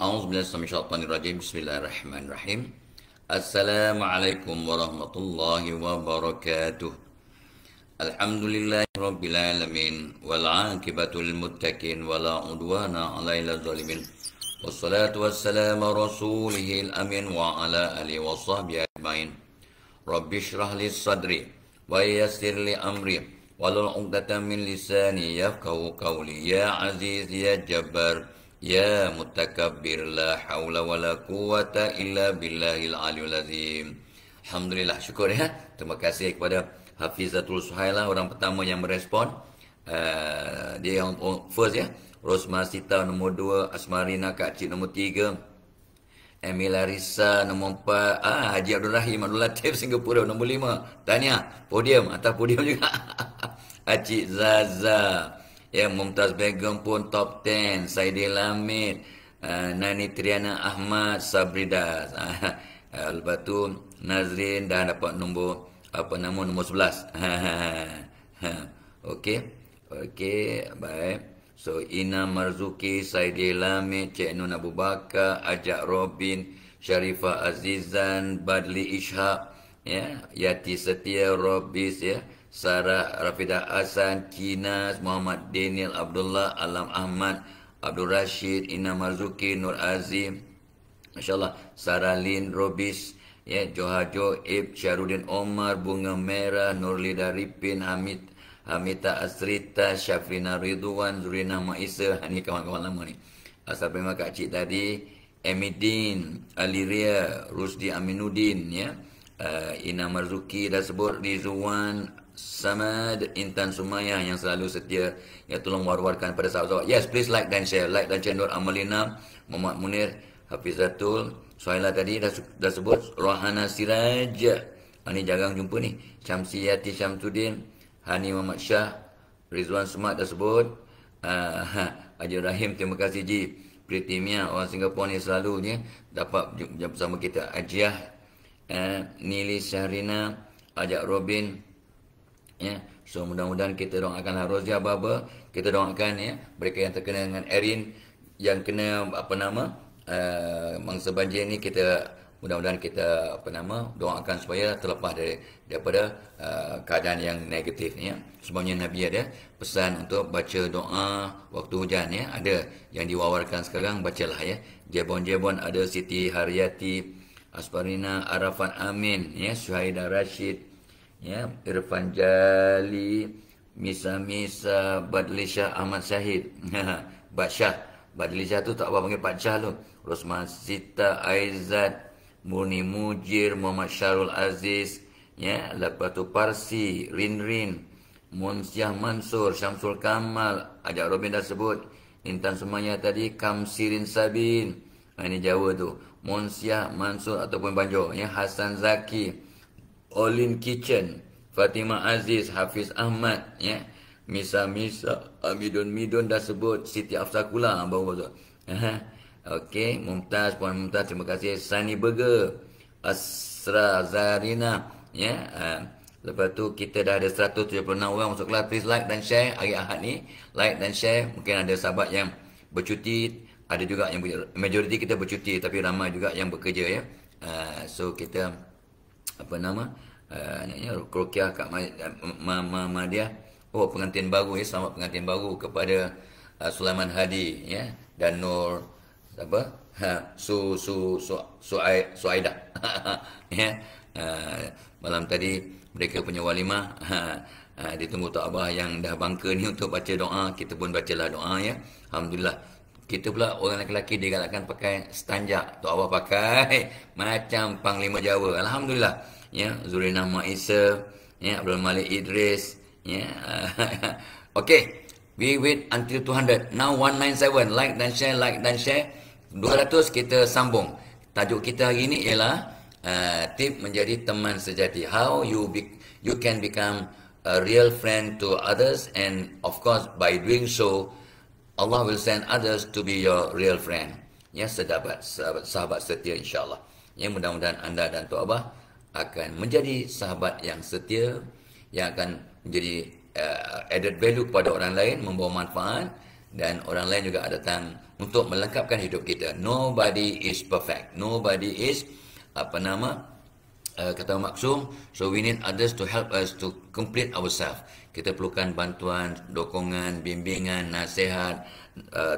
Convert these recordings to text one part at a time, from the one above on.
A'udzubillahi Bismillahirrahmanirrahim. Assalamualaikum warahmatullahi wabarakatuh. Alhamdulillahirabbil alamin wal 'aqibatul muttaqin wala udwana 'alal zalimin. Wassalatu wassalamu rasulihil amin wa ala alihi washabbihi ajmain. Rabbi shrah li sadri wa yassir li amri wahlul 'uqdatam min lisani yafqahu qawli. Ya aziz ya jabbar ya mutakabbir, la hawla wa la quwata illa billahil aliyul azim. Alhamdulillah, syukur ya. Terima kasih kepada Hafizatul Suhaila, orang pertama yang merespon. Dia yang first ya. Rosma Sita nombor 2, Asmarina Kak Cik nombor 3, Emila Risa nombor 4, Haji Abdul Rahim Abdul Latif Singapura nombor 5. Tahniah, podium, atas podium juga. Cik Zaza, ya, Mumtaz Begum pun top 10. Saidi Lamid, Nani Triana Ahmad, Sabridas. Lepas tu Nazrin dah dapat nombor nombor 11. Okey, baik. So Ina Marzuki, Saidi Lamid, Cik Nun Abu Bakar, Ajak Robin, Sharifah Azizan, Badli Ishaq, ya, Yati Setia, Robis, ya, Sarah Rafidah Hasan, Kinas, Muhammad Daniel Abdullah, Alam Ahmad, Abdul Rashid, Ina Marzuki, Nur Azim, masya-Allah, Sarah Lin Robis, ya, Johajo Ib, Syarudin Omar, Bunga Merah, Nurlida Ripin, Hamita Asrita, Syafrina Ridwan, Zurina Maisa. Ni kawan-kawan lama ni. Asal Prima Kak Cik tadi, Emidin, Aliria, Rusdi Aminuddin, ya, Ina Marzuki dah sebut, Rizwan Samad, Intan Sumayah yang selalu setia, ya, tolong war-warkan pada sahabat-sahabat. Yes, please like dan share. Like dan share. Nur Amalina, Muhammad Munir, Hafizatul Suhaila tadi dah sebut. Rohana Siraj, ni jarang jumpa ni. Syamsiyati Syamsuddin, Hani Muhammad Shah, Rizwan Sumat dah sebut. Haji Rahim, terima kasih Ji. Priti Mia, orang Singapura ni selalunya dapat bersama kita. Ajiah, Nili Syahrina, Ajak Robin, ya. So mudah-mudahan kita doakanlah Rozia Baba, kita doakan, ya, mereka yang terkena dengan Erin, yang kena mangsa banjir ni, kita mudah-mudahan kita doakan supaya terlepas daripada keadaan yang negatif ni, ya. Sebabnya Nabi ada pesan untuk baca doa waktu hujan, ya. Ada yang diwawarkan sekarang, bacalah, ya. Jebon ada Siti Haryati, Asparina Arafat Amin, ya, Syuhaida Rashid, ya, Irfan Jali, Misa Badlisha Ahmad Syahid. Badsyah, Badlisha tu tak apa panggil Pak Syah tu. Rosman Sita Aizat, Murni Mujir, Muhammad Syarul Aziz, ya, lepas tu Parsi, Rin, Munsyah Mansur, Syamsul Kamal, Ajak Robin dah sebut, Intan Sumaya tadi, Kamsirin Sabin, ini Jawa tu, Munsyah Mansur ataupun Banjo, ya, Hasan Zaki, Olin Kitchen, Fatimah Aziz, Hafiz Ahmad, ya, Misa, Midun dah sebut, Siti Afsakula baru tu. Okey, Mumtaz, Puan Mumtaz, terima kasih. Sani Burger, Asra Zarina, ya. Lepas tu kita dah ada 176 orang masuk kelas. Please like dan share hari Ahad ni. Like dan share. Mungkin ada sahabat yang bercuti, ada juga yang majoriti kita bercuti, tapi ramai juga yang bekerja, ya. So kita Krokiah Kak Madiah. Oh, pengantin baru, ya. Selamat pengantin baru kepada Sulaiman Hadi, ya, dan Nur Suaida. Ya. Malam tadi mereka punya walimah. Ditunggu Tok Abah yang dah bangka ni untuk baca doa. Kita pun bacalah doa, ya. Alhamdulillah. Kita pula orang lelaki digalakkan pakai stanjak. Tok Abah pakai macam Panglima Jawa. Alhamdulillah. Ya, Zurina Maisa, ya, Abdul Malik Idris, ya. Okey. We wait until 200. Now 197. Like dan share. 200 kita sambung. Tajuk kita hari ini ialah tip menjadi teman sejati. How you can become a real friend to others, and of course by doing so Allah will send others to be your real friend. Ya, sahabat setia, insya-Allah. Ya, mudah-mudahan anda dan Tok Abah akan menjadi sahabat yang setia, yang akan menjadi added value kepada orang lain, membawa manfaat, dan orang lain juga datang untuk melengkapkan hidup kita. Nobody is perfect. Nobody is kata maksum. So we need others to help us to complete ourselves. Kita perlukan bantuan, dokongan, bimbingan, nasihat,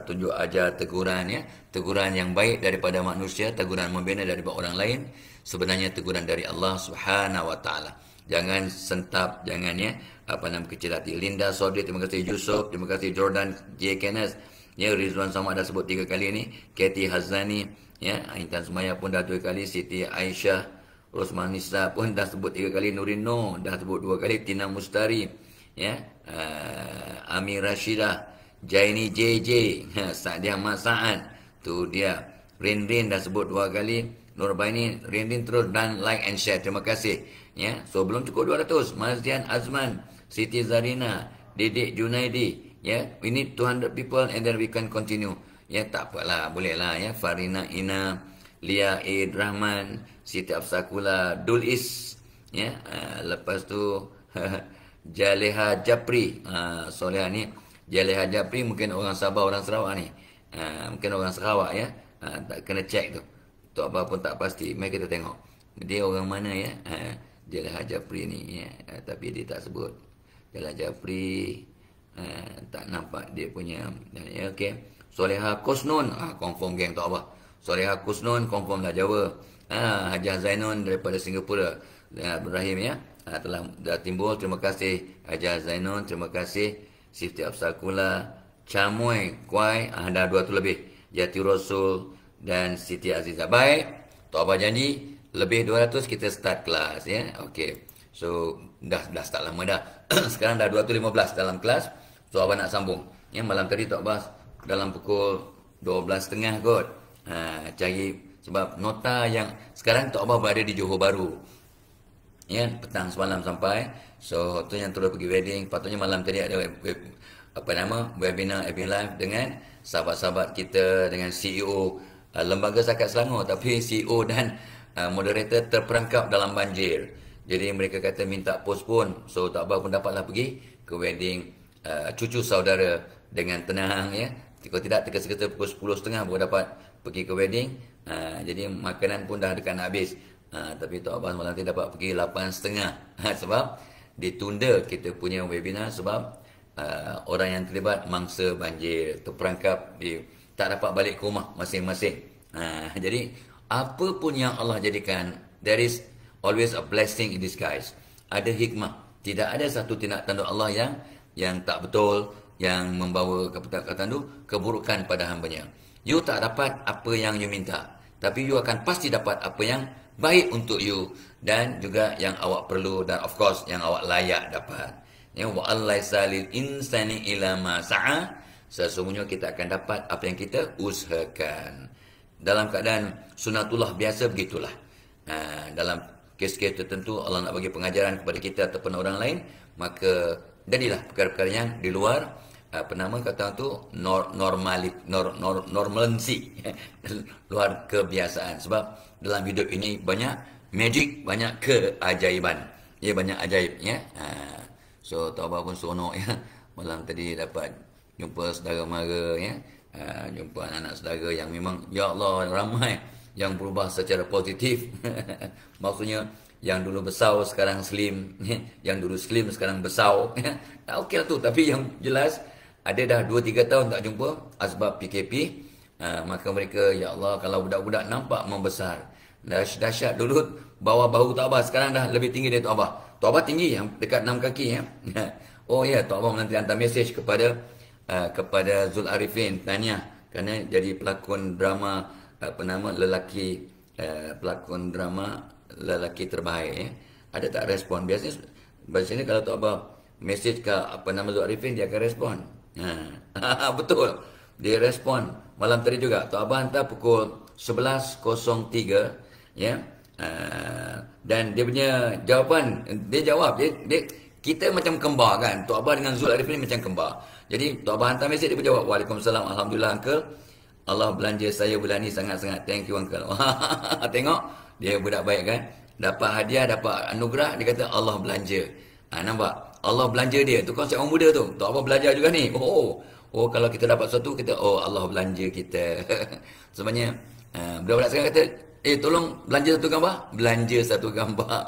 tunjuk ajar, teguran, ya. Teguran yang baik daripada manusia, teguran membina daripada orang lain. Sebenarnya teguran dari Allah Subhanahu wa taala. Jangan sentap, jangan kecil hati. Linda Sodri, terima kasih. Yusuf, terima kasih. Jordan J. Kenneth, ya. Rizwan Samad dah sebut 3 kali ni. Katie Hazani, ya. Intan Sumaya pun dah 2 kali. Siti Aisyah, Rosman Nisa pun dah sebut 3 kali. Nurin Noh dah sebut 2 kali. Tina Mustari, ya. Amir Rashidah, Jaini JJ, Sadiah Masa'ad, tu dia. Rin dah sebut 2 kali. Nurbaini, Rin terus dan like and share. Terima kasih, ya. So belum cukup 200. Mazdian Azman, Siti Zarina, Didik Junaidi, ya. We need 200 people and then we can continue. Ya, tak apalah, boleh lah, ya. Farina Ina, Lia Aid Rahman, Siti Afsakula, Dul Is, ya. Lepas tu Jaleha Japri, Soleha ni Jaleha Japri mungkin orang Sabah, orang Sarawak ni, mungkin orang Sarawak, ya. Tak kena check tu. Tok Abah pun tak pasti. Mari kita tengok dia orang mana, ya. Jaleha Japri ni, ya. Tapi dia tak sebut Jaleha Japri, tak nampak dia punya, ya. Okey. Soleha Kusnun, confirm geng Tok Abah. Soleha Kusnun confirm dah Jawa. Hajah Zainun daripada Singapura. Ibrahim, ya. Dah timbul. Terima kasih Hajah Zainun. Terima kasih Sifti Afsakula, Camoy Kuai, dah 2 tu lebih. Jati Rasul dan Siti Azizah. Baik, Tok Abah janji lebih 200 kita start kelas, ya. Okey. So dah start lama dah. Sekarang dah 215 dalam kelas. Tok Abah nak sambung. Ya, malam tadi Tok Abah dalam pukul 12.30 kot. Cari sebab nota yang sekarang Tok Abah berada di Johor Bahru. Ya, petang semalam sampai. So tu yang terus pergi wedding. Patutnya malam tadi ada webinar FB Live dengan sahabat-sahabat kita, dengan CEO Lembaga Zakat Selangor, tapi CEO dan moderator terperangkap dalam banjir. Jadi mereka kata minta postpone. So Tok Abah pun dapatlah pergi ke wedding cucu saudara dengan tenang, ya. Kalau tidak tergesa-gesa pukul 10.30 baru dapat pergi ke wedding. Jadi makanan pun dah dekat nak habis. Tapi Tok Abah malam tadi dapat pergi 8.30. Sebab ditunda kita punya webinar sebab orang yang terlibat mangsa banjir, terperangkap, tak dapat balik ke rumah masing-masing. Jadi apa pun yang Allah jadikan, there is always a blessing in disguise. Ada hikmah. Tidak ada satu tindak tanduk Allah yang tak betul, yang membawa kepada keburukan pada hambanya. You tak dapat apa yang you minta, tapi you akan pasti dapat apa yang baik untuk you dan juga yang awak perlu, dan of course yang awak layak dapat. Ya, wa allaisa lil insani illa ma sa'a. Sesungguhnya kita akan dapat apa yang kita usahakan. Dalam keadaan sunatullah biasa begitulah. Dalam kes-kes tertentu Allah nak bagi pengajaran kepada kita ataupun orang lain, maka jadilah perkara-perkara yang di luar normalansi luar kebiasaan. Sebab dalam hidup ini banyak magic, banyak keajaiban. Ya, banyak ajaib, ya. So Tok Abah pun seronok, ya. Malam tadi dapat jumpa saudara mara, ya. Jumpa anak-anak saudara yang memang, ya Allah, ramai yang berubah secara positif. Maksudnya yang dulu besar sekarang slim, ya. Yang dulu slim sekarang besar, ya. Okey lah tu. Tapi yang jelas ada dah 2-3 tahun tak jumpa asbab PKP. Maka mereka, ya Allah, kalau budak-budak nampak membesar. Dahsyat dulu bawah bahu Tok Abah, sekarang dah lebih tinggi dari Tok Abah. Tok Abah tinggi yang dekat 6 kaki, ya. Oh ya, Tok Abah nanti hantar mesej kepada Zul Arifin, tahniah kerana jadi pelakon drama lelaki, pelakon drama lelaki terbaik, ya. Ada tak respon? Biasanya kalau Tok Abah mesej ke Zul Arifin, dia akan respon. Betul, dia respon. Malam tadi juga Tok Abah hantar pukul 11.03, ya. Dan dia punya jawapan, dia jawab, dia kita macam kembar, kan. Tok Abah dengan Zul Arifin macam kembar. Jadi Tok Abah hantar mesej, dia pun jawab, Waalaikumsalam, Alhamdulillah Uncle, Allah belanja saya bulan ni sangat-sangat, thank you Uncle. Tengok, dia budak baik, kan. Dapat hadiah, dapat anugerah, dia kata Allah belanja. Nampak, Allah belanja dia. Tu konsep orang muda tu. Tok Abah belajar juga ni. Oh, kalau kita dapat sesuatu, kita, oh Allah belanja kita. Sebenarnya, budak-budak sekarang kata, tolong belanja satu gambar. Belanja satu gambar.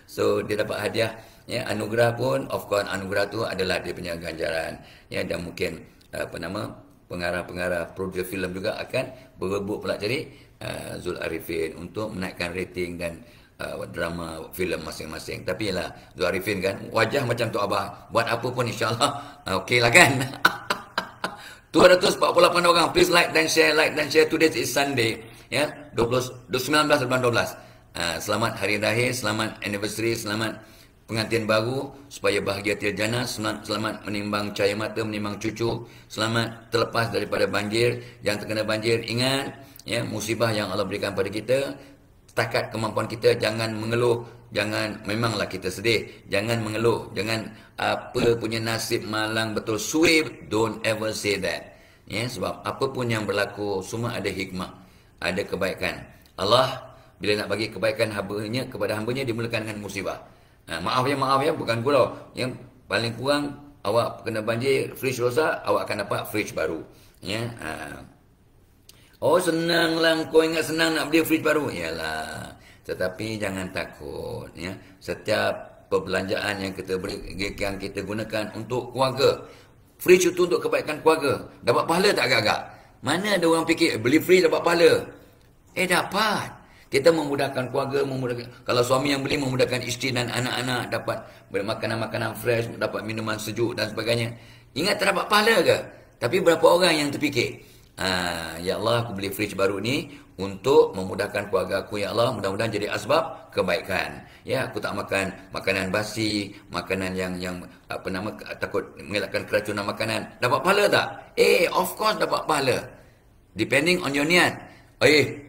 So, dia dapat hadiah. Ya, anugerah pun, of course, anugerah tu adalah dia punya ganjaran. Ya, dan mungkin, pengarah-pengarah produser filem juga akan berebut pula cari Zul Arifin untuk menaikkan rating dan drama filem masing-masing. Tapi ialah Zul Arifin kan wajah macam tu Abah, buat apa pun insya-Allah okey lah kan. 248 orang, please like dan share, like dan share. Today is Sunday, ya, 19 bulan 12. Selamat hari raya, selamat anniversary, selamat pengantin baru, supaya bahagia tiada, selamat menimbang cahaya mata, menimbang cucu, selamat terlepas daripada banjir. Yang terkena banjir, ingat, ya, musibah yang Allah berikan pada kita, setakat kemampuan kita, jangan mengeluh, jangan, memanglah kita sedih, jangan mengeluh, jangan apa punya nasib malang betul suib, don't ever say that. Ya, sebab apa pun yang berlaku semua ada hikmah, ada kebaikan. Allah bila nak bagi kebaikan hamba-Nya kepada hamba-Nya, dimulakan dengan musibah. Maaf ya, bukan gurau. Yang paling kurang awak kena banjir, fridge rosak, awak akan dapat fridge baru. Ya. Oh, senang lah, kau ingat senang nak beli fridge baru. Yalah. Tetapi jangan takut, ya. Setiap perbelanjaan yang kita gunakan untuk keluarga, fridge itu untuk kebaikan keluarga. Dapat pahala tak agak-agak? Mana ada orang fikir beli fridge dapat pahala? Dapat. Kita memudahkan keluarga, kalau suami yang beli memudahkan isteri dan anak-anak, dapat makanan-makanan fresh, dapat minuman sejuk dan sebagainya. Ingat tak dapat pahala ke? Tapi berapa orang yang terfikir, ya Allah, aku beli fridge baru ni untuk memudahkan keluarga aku, ya Allah, mudah-mudahan jadi asbab kebaikan. Ya, aku tak makan makanan basi, makanan yang takut mengelakkan keracunan makanan. Dapat pahala tak? Of course dapat pahala. Depending on your niat.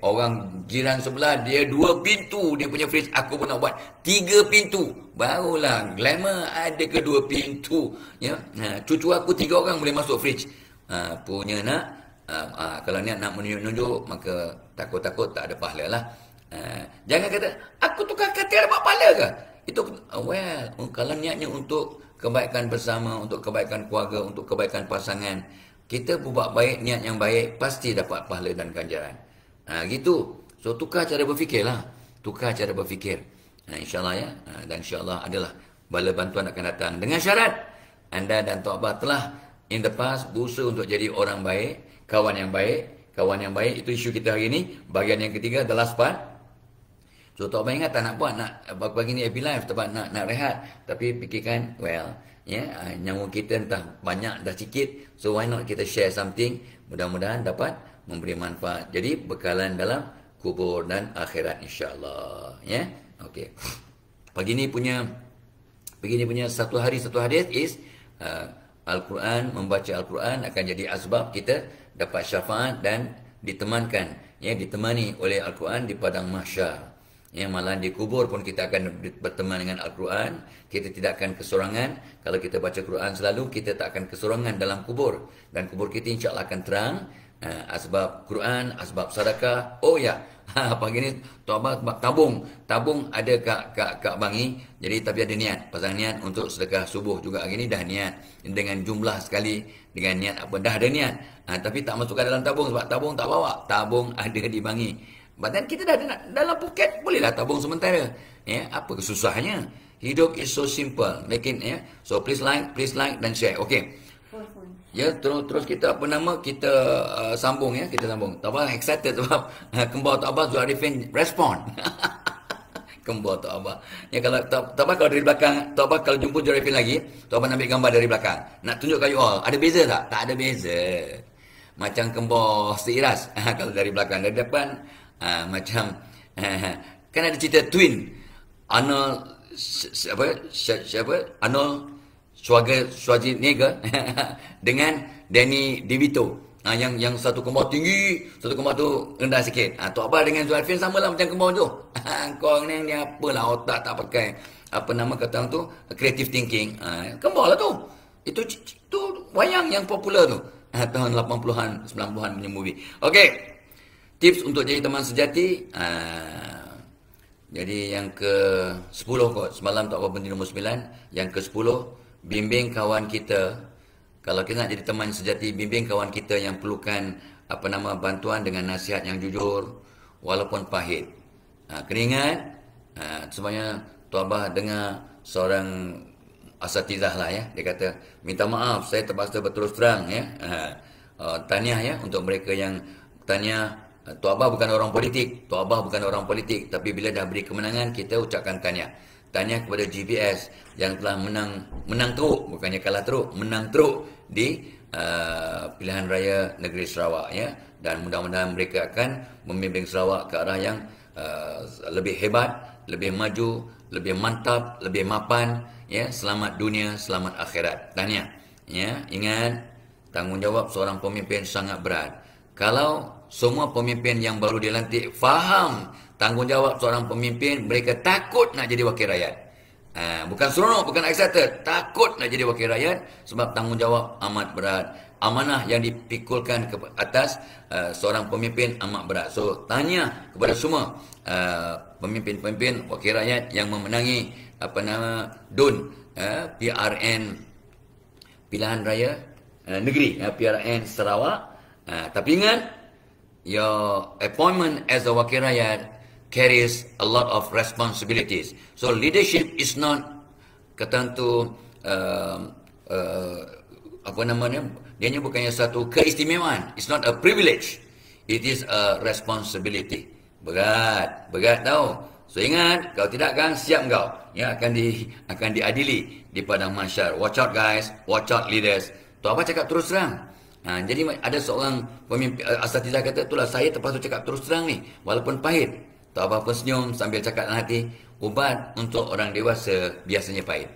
Orang jiran sebelah dia 2 pintu dia punya fridge, aku pun nak buat 3 pintu. Barulah glamour, ada ke 2 pintu. Ya, cucu aku 3 orang boleh masuk fridge. Punya nak, kalau niat nak menunjuk, maka takut-takut tak ada pahala lah. Jangan kata, aku tukar katil dapat pahala ke? Itu, kalau niatnya untuk kebaikan bersama, untuk kebaikan keluarga, untuk kebaikan pasangan, kita buat baik, niat yang baik, pasti dapat pahala dan ganjaran. Gitu. So, tukar cara berfikir lah. Tukar cara berfikir. InsyaAllah ya. Dan insyaAllah adalah bala bantuan akan datang. Dengan syarat, anda dan Tok Abah telah in the past berusaha untuk jadi orang baik, kawan yang baik. Kawan yang baik, itu isu kita hari ini. Bahagian yang ketiga, the last part. So, Tok Abah ingat tak nak buat, pagi ni happy life, sebab nak rehat. Tapi fikirkan, nyawa kita entah banyak dah sikit. So, why not kita share something. Mudah-mudahan dapat memberi manfaat. Jadi bekalan dalam kubur dan akhirat insya-Allah, ya. Okey. Pagi ni punya satu hari satu hadis is Al-Quran, membaca Al-Quran akan jadi asbab kita dapat syafaat dan ditemankan, ya, ditemani oleh Al-Quran di padang mahsyar. Ya, malah di kubur pun kita akan berteman dengan Al-Quran. Kita tidak akan kesorangan. Kalau kita baca Quran selalu, kita tak akan kesorangan dalam kubur. Dan kubur kita insya-Allah akan terang. Asbab Quran, asbab sedekah. Oh ya, pagi ni Tok Abah tabung ada kat Bangi. Jadi tapi ada niat, pasang niat untuk sedekah subuh juga hari ni dah niat dengan jumlah sekali, dengan niat apa dah ada niat. Tapi tak masukkan dalam tabung sebab tabung tak bawa. Tabung ada di Bangi. Bahkan kita dah ada dalam Phuket, bolehlah tabung sementara. Ya, apa kesusahnya? Hidup is so simple. Making, ya. So please like dan share. Okey. Ya, terus kita kita sambung, ya, kita sambung. Tok Abah excited sebab kembar Tok Abah Zul Arifin respon. Kembar Tok Abah. Ya, kalau Tok Abah kalau dari belakang, Tok Abah kalau jumpa Zul Arifin lagi, Tok Abah nak ambil gambar dari belakang. Nak tunjuk kat you all, ada beza tak? Tak ada beza. Macam kembar seiras. Kalau dari belakang, dari depan macam kan ada cerita twin. Arnold siapa? Arnold Schwarzenegger dengan Danny DeVito. Yang satu kembar tinggi, satu kembar tu rendah sikit. Tok Abah dengan Zul Arifin samalah macam kembar tu. Kau ni apalah, otak tak pakai. Apa nama kata tu? Creative thinking. Kembar lah tu. Itu wayang yang popular tu. Tahun 80-an, 90-an punya movie. Okey. Tips untuk jadi teman sejati. Jadi yang ke-10 kot. Semalam Tok Abah berhenti nombor 9. Yang ke-10, bimbing kawan kita Kalau kita nak jadi teman sejati, bimbing kawan kita yang perlukan bantuan dengan nasihat yang jujur walaupun pahit. Kena ingat, sebenarnya Tuan Abah dengar seorang asatizah lah ya, dia kata, minta maaf saya terpaksa berterus terang ya. Tahniah ya untuk mereka yang tahniah. Tuan Abah bukan orang politik, Tuan Abah bukan orang politik, tapi bila dah beri kemenangan kita ucapkan tahniah. Tahniah kepada GPS yang telah menang teruk, bukannya kalah teruk, menang teruk di pilihan raya negeri Sarawak ya, dan mudah-mudahan mereka akan membimbing Sarawak ke arah yang lebih hebat, lebih maju, lebih mantap, lebih mapan ya. Selamat dunia, selamat akhirat. Tahniah ya. Ingat, tanggungjawab seorang pemimpin sangat berat. Kalau semua pemimpin yang baru dilantik faham tanggungjawab seorang pemimpin, mereka takut nak jadi wakil rakyat. Bukan seronok, bukan excited, takut nak jadi wakil rakyat sebab tanggungjawab amat berat. Amanah yang dipikulkan ke atas seorang pemimpin amat berat. So, tanya kepada semua pemimpin-pemimpin wakil rakyat yang memenangi DUN, PRN Pilihan Raya Negeri, PRN Sarawak. Tapi ingat, your appointment as a wakil rakyat carries a lot of responsibilities. So leadership is not kata tu dia bukannya satu keistimewaan. It's not a privilege. It is a responsibility. Berat tau. So ingat, kalau tidak kan siap kau ya, akan diadili di padang mahsyar. Watch out guys, watch out leaders. Tuan Abah cakap terus terang. Jadi ada seorang pemimpin asatizah kata, itulah saya terpaksa cakap terus terang ni walaupun pahit. Tuan Abah pun senyum sambil cakap dalam hati, ubat untuk orang dewasa biasanya pahit.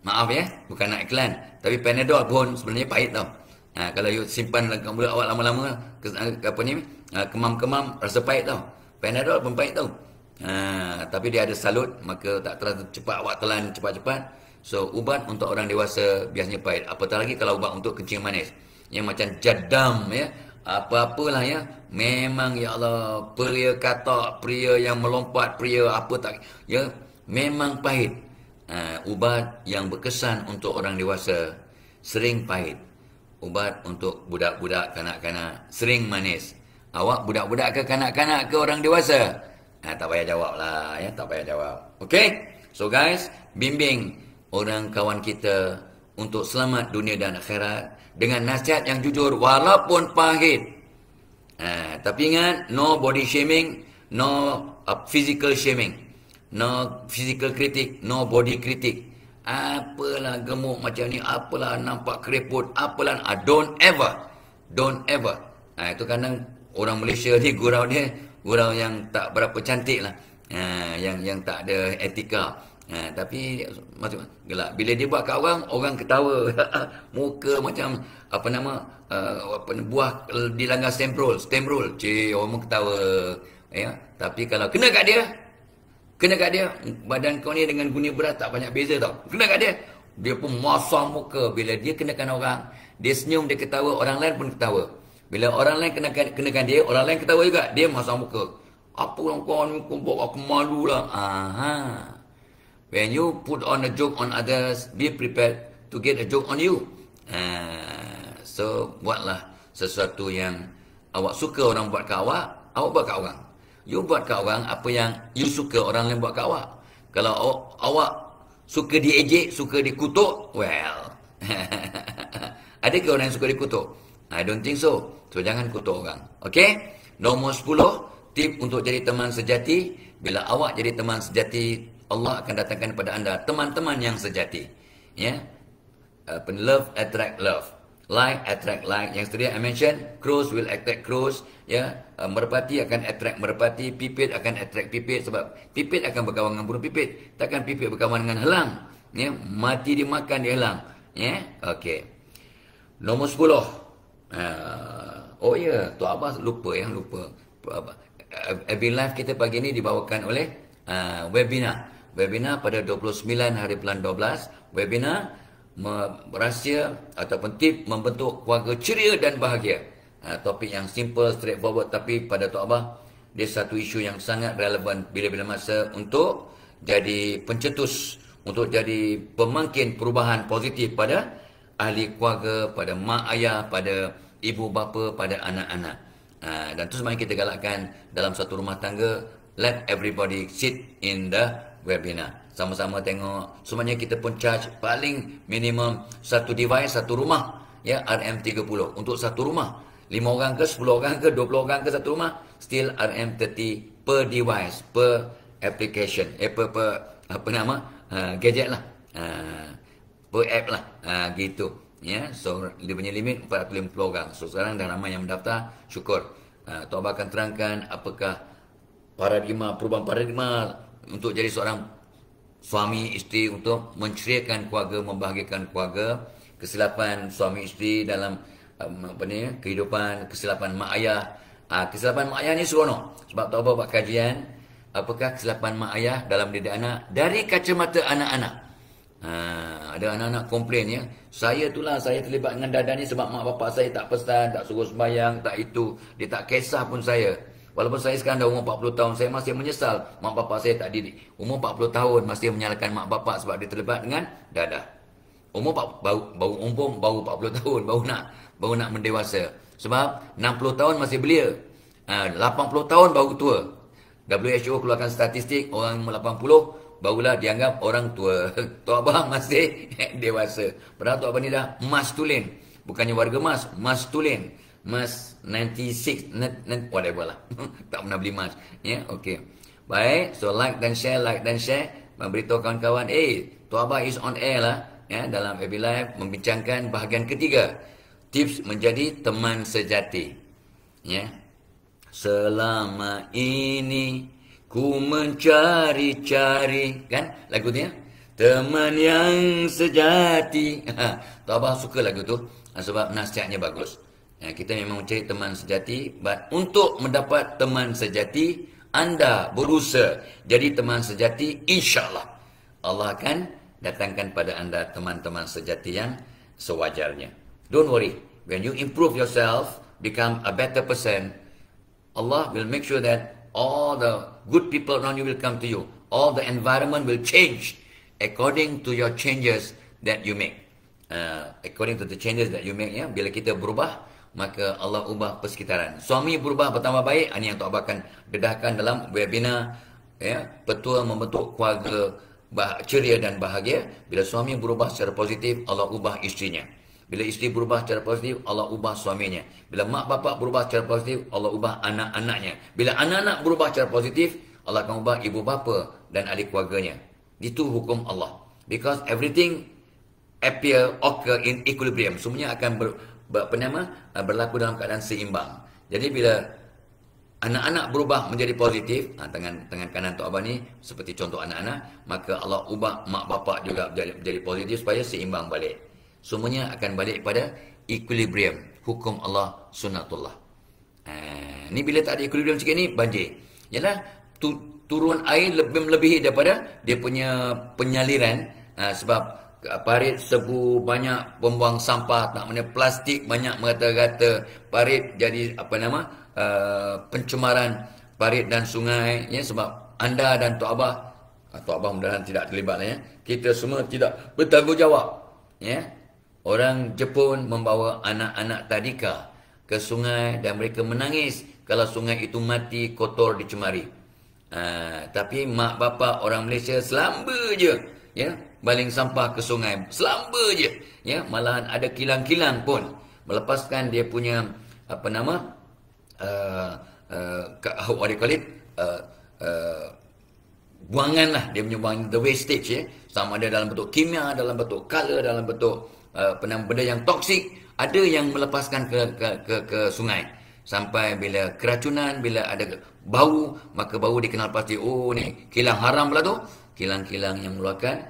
Maaf ya, bukan nak iklan, tapi Panadol pun sebenarnya pahit tau. Kalau you simpan mulut awak lama-lama, kemam-kemam rasa pahit tau. Panadol pun pahit tau. Tapi dia ada salut, maka tak terlalu cepat awak telan cepat-cepat. So ubat untuk orang dewasa biasanya pahit. Apatah lagi kalau ubat untuk kencing manis yang macam jadam ya, apa-apalah ya, memang ya Allah, pria katak, pria yang melompat, pria apa tak ya, memang pahit. Ubat yang berkesan untuk orang dewasa sering pahit. Ubat untuk budak-budak, kanak-kanak sering manis. Awak budak-budak ke kanak-kanak ke orang dewasa? Tak payah jawab lah ya, tak payah jawab. Okay, so guys, bimbing orang kawan kita untuk selamat dunia dan akhirat dengan nasihat yang jujur walaupun pahit. Tapi ingat, no body shaming, no physical shaming, no physical critic, no body critic. Apalah gemuk macam ni, apalah nampak kereput, apalah, don't ever. Itu kadang orang Malaysia ni gurau yang tak berapa cantik lah, yang tak ada etika. Tapi maksud gelak bila dia buat kat orang ketawa. Muka macam buah dilanggar stamp roll, orang ketawa ya. Tapi kalau kena kat dia, badan kau ni dengan guni berat tak banyak beza tau. Kena kat dia pun masam muka. Bila dia kenakan orang, dia senyum, dia ketawa, orang lain pun ketawa. Bila orang lain kenakan dia, orang lain ketawa juga, dia masam muka. Apa yang kau ni, kau buat aku malu lah. When you put on a joke on others, be prepared to get a joke on you. So, buatlah sesuatu yang awak suka orang buat kat awak buat kat orang. You buat kat orang apa yang you suka orang lain buat kat awak. Kalau awak suka diejek, suka dikutuk, well, adakah orang yang suka dikutuk? I don't think so. So, jangan kutuk orang. Okay? Nombor 10, tip untuk jadi teman sejati. Bila awak jadi teman sejati, Allah akan datangkan kepada anda teman-teman yang sejati. Ya. Love attract love. Like attract like. Yang tadi I mention, crows will attract crows. Ya. Merpati akan attract merpati. Pipit akan attract pipit. Sebab pipit akan berkawan dengan burung pipit. Takkan pipit berkawan dengan helang. Ya. Mati dimakan dia helang. Ya. Okey. Nombor 10. Oh ya, Tuan Abah lupa. Every live kita pagi ni dibawakan oleh webinar pada 29 hari bulan 12. Webinar rahsia ataupun tip membentuk keluarga ceria dan bahagia. Topik yang simple, straightforward, tapi pada Tok Abah dia satu isu yang sangat relevan bila-bila masa untuk jadi pencetus, untuk jadi pemangkin perubahan positif pada ahli keluarga, pada mak ayah, pada ibu bapa, pada anak-anak. Dan tu sebenarnya kita galakkan dalam satu rumah tangga, let everybody sit in the webinar. Sama-sama tengok. Sebenarnya kita pun charge paling minimum satu device, satu rumah. Ya, RM30 untuk satu rumah. 5 orang ke, 10 orang ke, 20 orang ke satu rumah, still RM30 per device, per application, apa nama, gadget lah, per app lah, gitu. Ya, so dia punya limit 450 orang. So sekarang dah ramai yang mendaftar, syukur. Tok Abah akan terangkan apakah perubahan paradigma untuk jadi seorang suami isteri, untuk menceriakan keluarga, membahagiakan keluarga, kesilapan suami isteri dalam kehidupan, kesilapan mak ayah. Kesilapan mak ayah ni seronok sebab Tok Abah buat kajian apakah kesilapan mak ayah dalam didik anak dari kacamata anak-anak. Ada anak-anak komplain, ya, saya terlibat dengan dada ni sebab mak bapak saya tak pesan, tak suruh sembahyang, tak itu, dia tak kisah pun saya. Walaupun saya sekarang dah umur 40 tahun, saya masih menyesal mak bapak saya tak didik. Umur 40 tahun masih menyalahkan mak bapak sebab dia terlibat dengan dadah. Baru 40 tahun baru nak mendewasa. Sebab 60 tahun masih belia. 80 tahun baru tua. WHO keluarkan statistik orang 80 barulah dianggap orang tua. Tok Abah masih dewasa. Padahal Tok Abah ni dah mastulin. Bukannya warga mastulin. Mas 96, whatever lah. Tak pernah beli mas. Ya, okey. Baik, so like dan share. Memberitahu kawan-kawan, Tok Abah is on air lah. Ya, dalam FB Live membincangkan bahagian ketiga. Tips menjadi teman sejati. Ya. Selama ini ku mencari-cari, kan lagu tu, ya, teman yang sejati. Tok Abah suka lagu tu sebab nasihatnya bagus. Kita memang mencari teman sejati, but untuk mendapat teman sejati, anda berusaha jadi teman sejati, insya-Allah Allah akan datangkan pada anda teman-teman sejati yang sewajarnya. Don't worry, when you improve yourself, become a better person, Allah will make sure that all the good people around you will come to you. All the environment will change according to your changes that you make. According to the changes that you make, ya. Bila kita berubah, maka Allah ubah persekitaran. Suami berubah bertambah baik, ini yang Tok Abah akan dedahkan dalam webinar, ya, Petua Membentuk Keluarga Ceria dan Bahagia. Bila suami berubah secara positif, Allah ubah istrinya. Bila isteri berubah secara positif, Allah ubah suaminya. Bila mak bapak berubah secara positif, Allah ubah anak-anaknya. Bila anak-anak berubah secara positif, Allah akan ubah ibu bapa dan ahli keluarganya. Itu hukum Allah. Because everything occur in equilibrium. Semuanya akan berlaku dalam keadaan seimbang. Jadi bila anak-anak berubah menjadi positif, tangan kanan Tok Abah ni seperti contoh anak-anak, maka Allah ubah mak bapak juga menjadi positif supaya seimbang balik. Semuanya akan balik pada equilibrium. Hukum Allah, sunnatullah. Ni bila tak ada equilibrium sikit ni, banjir. Yalah, turun air lebih melebihi daripada dia punya penyaliran. Sebab parit sebu, banyak pembuang sampah, tak mana plastik banyak merata-rata. Parit jadi pencemaran parit dan sungai, ya, sebab anda dan Tok Abah mudah-mudahan tidak terlibat, ya. Kita semua tidak bertanggungjawab, ya. Orang Jepun membawa anak-anak tadika ke sungai dan mereka menangis kalau sungai itu mati, kotor, dicemari. Tapi mak bapak orang Malaysia selamba je, ya, baling sampah ke sungai, selamba je, ya. Malahan ada kilang-kilang pun melepaskan dia punya what do you call it, buangan lah, dia punya buangan, the wastage, ya. Sama ada dalam bentuk kimia, dalam bentuk color, dalam bentuk benda yang toksik, ada yang melepaskan ke sungai. Sampai bila keracunan, bila ada bau, maka bau dikenal pasti, oh ni kilang haram pula tu. Kilang-kilang yang mengeluarkan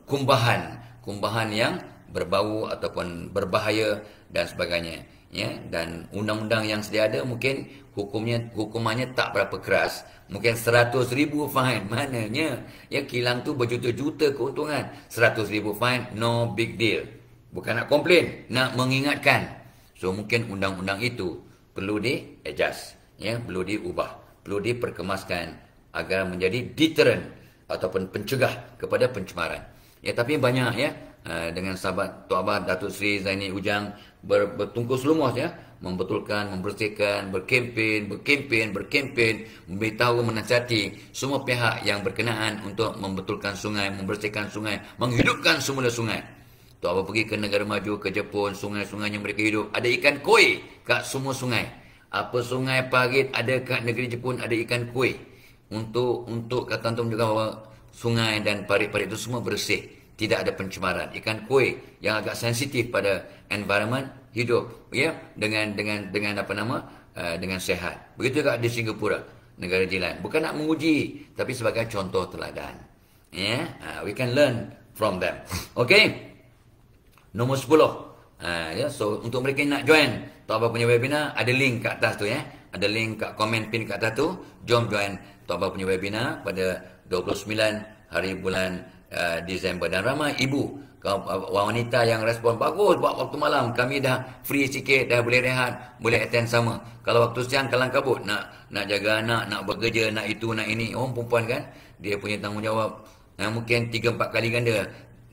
kumbahan yang berbau ataupun berbahaya dan sebagainya, ya. Dan undang-undang yang sedia ada mungkin hukumannya tak berapa keras. Mungkin 100,000 fine. Mananya, ya, kilang tu berjuta-juta keuntungan. 100,000 fine, no big deal. Bukan nak komplain, nak mengingatkan. So mungkin undang-undang itu perlu di-adjust, ya, perlu diubah, perlu diperkemaskan agar menjadi deterrent ataupun pencegah kepada pencemaran. Ya, tapi banyak, ya, dengan sahabat Tok Abah Datuk Seri Zaini Ujang bertungkus lumus ya, membetulkan, membersihkan, berkempen, memberitahu, menasihati semua pihak yang berkenaan untuk membetulkan sungai, membersihkan sungai, menghidupkan semula sungai. Tok Abah pergi ke negara maju, ke Jepun, sungai-sungai yang mereka hidup, ada ikan koi kat semua sungai. Apa sungai parit ada kat negeri Jepun, ada ikan koi. Untuk kata antum juga bahawa sungai dan parit-parit itu semua bersih, tidak ada pencemaran. Ikan koi yang agak sensitif pada environment hidup ya dengan apa nama dengan sehat. Begitu juga di Singapura, negara jiran. Bukan nak menguji, tapi sebagai contoh teladan. Ya, we can learn from them. Okay. Nombor 10. Ya, so untuk mereka yang nak join Tok Abah punya webinar, ada link kat atas tu ya. Ada link kat komen pin kat atas tu. Jom join Tok Abah punya webinar pada 29 hari bulan Disember. Dan ramai ibu, wanita yang respon bagus buat waktu malam. Kami dah free sikit, dah boleh rehat, boleh attend sama. Kalau waktu siang kalang kabut, nak jaga anak, nak bekerja, nak itu, nak ini. Orang perempuan kan, dia punya tanggungjawab mungkin 3-4 kali ganda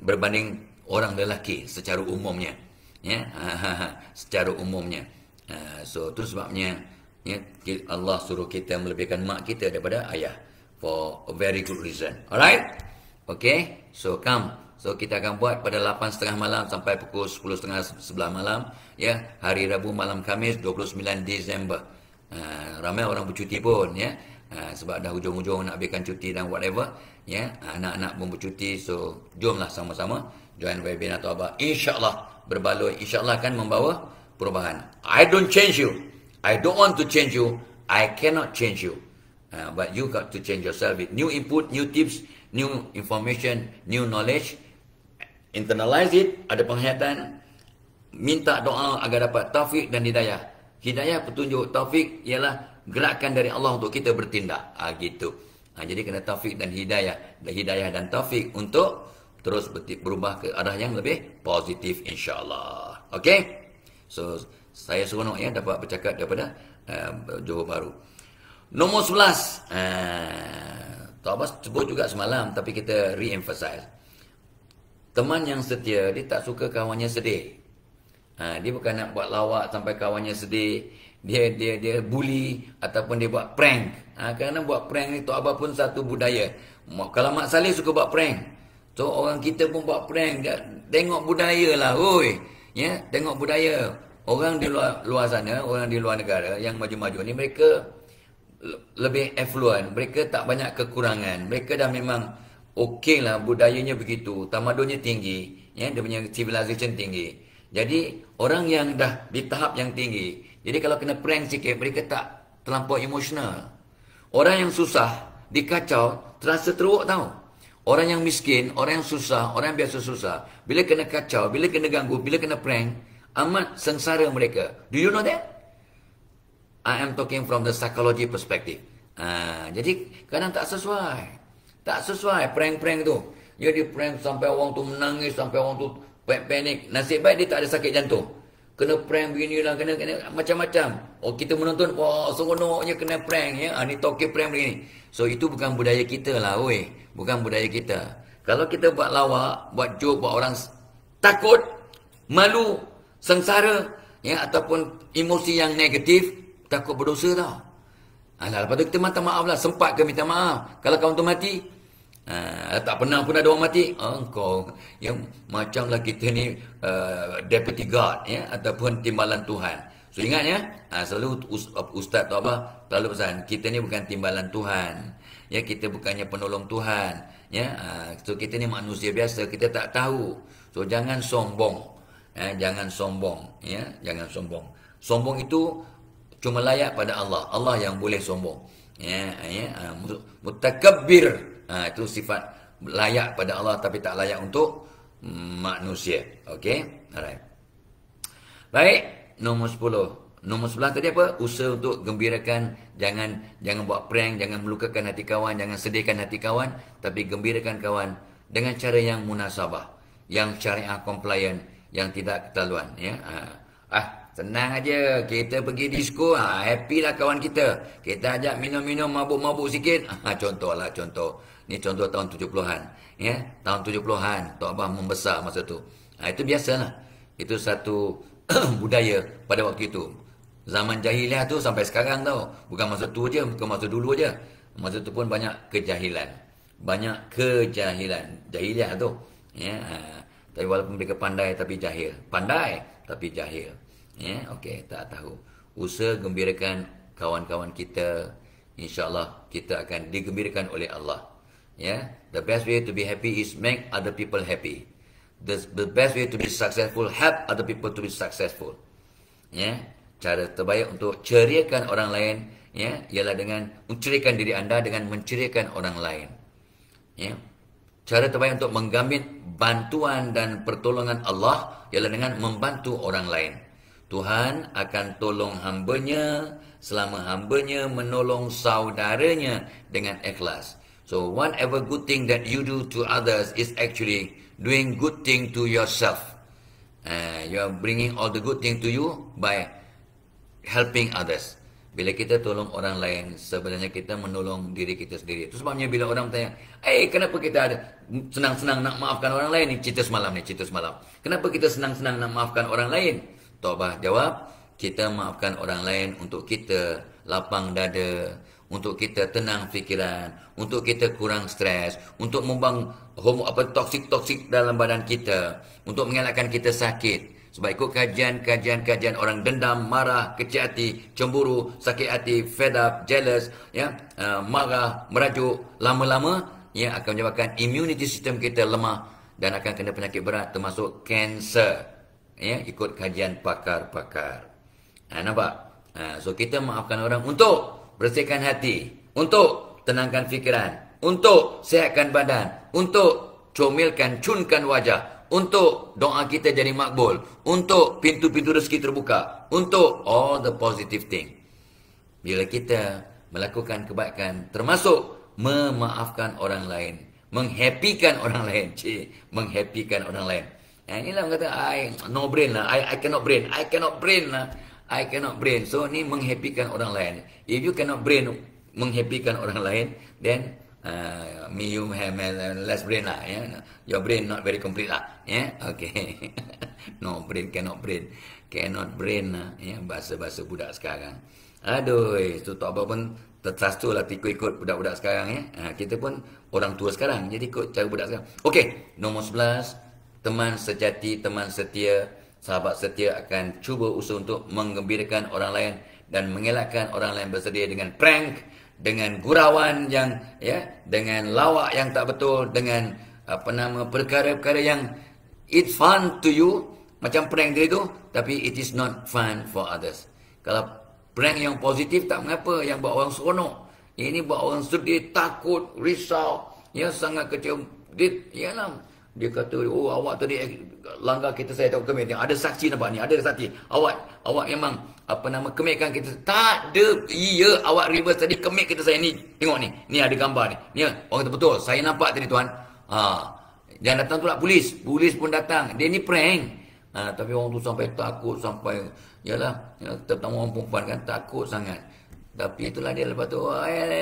berbanding orang lelaki secara umumnya. Ya, secara umumnya. So tu sebabnya ya, Allah suruh kita melebihkan mak kita daripada ayah for a very good reason. Alright? Okay, so come. So kita akan buat pada 8.30 malam sampai pukul 10.30 11 malam ya, hari Rabu malam Khamis 29 Disember. Ramai orang bercuti pun ya. Sebab dah hujung-hujung nak habiskan cuti dan whatever ya, anak-anak pun bercuti. So jomlah sama-sama join webinar Tok Abah. InsyaAllah berbaloi, insyaAllah akan membawa perubahan. I don't change you, I don't want to change you, I cannot change you, but you got to change yourself with new input, new tips, new information, new knowledge. Internalize it, ada penghayatan, minta doa agar dapat taufik dan hidayah. Hidayah, petunjuk, taufik ialah gerakan dari Allah untuk kita bertindak. Gitu. Jadi kena taufik dan hidayah dan taufik untuk terus berubah ke arah yang lebih positif insya-Allah. Okey? So saya seronok ya dapat bercakap daripada Johor Bahru. Nombor 11. Tok Abah sebut juga semalam tapi kita re-emphasize. Teman yang setia, dia tak suka kawannya sedih. Dia bukan nak buat lawak sampai kawannya sedih. Dia bully ataupun dia buat prank. Kerana buat prank ni Tok Abah pun satu budaya. Kalau Mak Saleh suka buat prank, so orang kita pun buat prank. Tengok budaya lah, oi. Ya, tengok budaya. Orang di luar sana, orang di luar negara yang maju-maju ni, mereka lebih affluent, mereka tak banyak kekurangan. Mereka dah memang okey lah, budayanya begitu, tamadunnya tinggi, ya, dia punya civilization tinggi. Jadi orang yang dah di tahap yang tinggi, jadi kalau kena prank sikit, mereka tak terlampau emosional. Orang yang susah, dikacau, terasa teruk tau. Orang yang miskin, orang yang susah, orang yang biasa susah, bila kena kacau, bila kena ganggu, bila kena prank, amat sengsara mereka. Do you know that? I am talking from the psychology perspective. Jadi kadang tak sesuai. Tak sesuai prank-prank tu. Jadi prank sampai orang tu menangis, sampai orang tu panik. Nasib baik dia tak ada sakit jantung. Kena prank begini lah, kena macam-macam. Oh, kita menonton, wah seronoknya kena prank ya. Ni toke prank begini. So itu bukan budaya kita lah, oi. Bukan budaya kita. Kalau kita buat lawak, buat joke, buat orang takut, malu, sengsara, ya, ataupun emosi yang negatif, takut berdosa tau. Lepas tu kita minta maaf lah. Sempat ke minta maaf? Kalau kawan tu mati, tak pernah pun ada orang mati. Kau yang macamlah kita ni deputy God, ya, ataupun timbalan Tuhan. So ingat ya, selalu Ustaz Tok Abah selalu pesan, kita ni bukan timbalan Tuhan. Ya, kita bukannya penolong Tuhan. Ya, so kita ni manusia biasa, kita tak tahu. So jangan sombong. Jangan sombong, ya, jangan sombong. Sombong itu cuma layak pada Allah. Allah yang boleh sombong. Ya, mutakabbir. Itu sifat layak pada Allah tapi tak layak untuk manusia. Okey? Alright. Baik, nombor 10. Nombor 11 tadi apa? Usaha untuk gembirakan, jangan buat prank, jangan melukakan hati kawan, jangan sedihkan hati kawan, tapi gembirakan kawan dengan cara yang munasabah, yang syariah compliant, yang tidak ketaluan, ya. Senang aja. Kita pergi disco, happy lah kawan kita. Kita ajak minum-minum, mabuk-mabuk sikit. Contohlah, contoh. Ni contoh tahun 70-an. Ya, tahun 70-an. Tok Abah membesar masa tu. Itu biasalah. Itu satu budaya pada waktu itu. Zaman jahiliah tu sampai sekarang tau. Bukan masa tu je, bukan masa dulu je. Masa tu pun banyak kejahilan. Banyak kejahilan. Jahiliah tu. Ya, tapi walaupun mereka pandai tapi jahil. Pandai tapi jahil. Ya, okey, tak tahu. Usaha gembirakan kawan-kawan kita. InsyaAllah kita akan digembirakan oleh Allah. Ya, the best way to be happy is make other people happy. The best way to be successful, help other people to be successful. Ya, cara terbaik untuk ceriakan orang lain, ya, ialah dengan menceriakan diri anda dengan menceriakan orang lain. Ya, cara terbaik untuk mengambil bantuan dan pertolongan Allah ialah dengan membantu orang lain. Tuhan akan tolong hambanya selama hambanya menolong saudaranya dengan ikhlas. So whatever good thing that you do to others is actually doing good thing to yourself. You are bringing all the good thing to you by helping others. Bila kita tolong orang lain, sebenarnya kita menolong diri kita sendiri. Itu sebabnya bila orang tanya, kenapa kita ada senang-senang nak maafkan orang lain? Ni cerita semalam ni, cerita semalam. Kenapa kita senang-senang nak maafkan orang lain? Tok Bah jawab, kita maafkan orang lain untuk kita lapang dada, untuk kita tenang fikiran, untuk kita kurang stres, untuk membuang toksik dalam badan kita, untuk mengelakkan kita sakit. Sebab ikut kajian orang dendam, marah, kecil hati, cemburu, sakit hati, fed up, jealous, ya, marah, merajuk, lama-lama ya akan menyebabkan immunity system kita lemah dan akan kena penyakit berat termasuk kanser. Ya, ikut kajian pakar-pakar. Nampak? So kita maafkan orang untuk bersihkan hati, untuk tenangkan fikiran, untuk sihatkan badan, untuk cunkan wajah, untuk doa kita jadi makbul, untuk pintu-pintu rezeki terbuka, untuk all the positive thing. Bila kita melakukan kebaikan, termasuk memaafkan orang lain, menghappykan orang lain, menghappykan orang lain. Inilah orang kata, no brain lah, I cannot brain lah. I cannot brain. So ni menghappykan orang lain. If you cannot brain menghappykan orang lain, then you have less brain lah. Yeah? Your brain not very complete lah. Yeah? Okay. No brain, cannot brain. Cannot brain lah. Yeah? Bahasa-bahasa budak sekarang. Aduh, itu tak apa pun tersastu lah ikut budak-budak sekarang. Ya? Kita pun orang tua sekarang. Jadi ikut cara budak sekarang. Okay, nomor 11. Teman sejati, teman setia, sahabat setia akan cuba usaha untuk menggembirakan orang lain dan mengelakkan orang lain bersedia dengan prank, dengan gurauan yang dengan lawak yang tak betul, dengan perkara-perkara yang it's fun to you, macam prank dia tu, tapi it is not fun for others. Kalau prank yang positif tak mengapa, yang buat orang seronok. Ini buat orang sedih, takut, risau, sangat kecewa. Dia kata, awak tadi langgar kita saya tahu kemik. Ada saksi nampak ni, ada saksi. Awak memang kemikkan kita. Tak ada. Iya, awak reverse tadi kemik kita saya ni. Tengok ni. Ni ada gambar ni. Ni orang kata betul. Saya nampak tadi tuan. Jangan datang pula polis. Polis pun datang. Dia ni prank. Tapi orang tu sampai takut sampai terutama orang perempuan kan takut sangat. Tapi itulah dia lepas tu.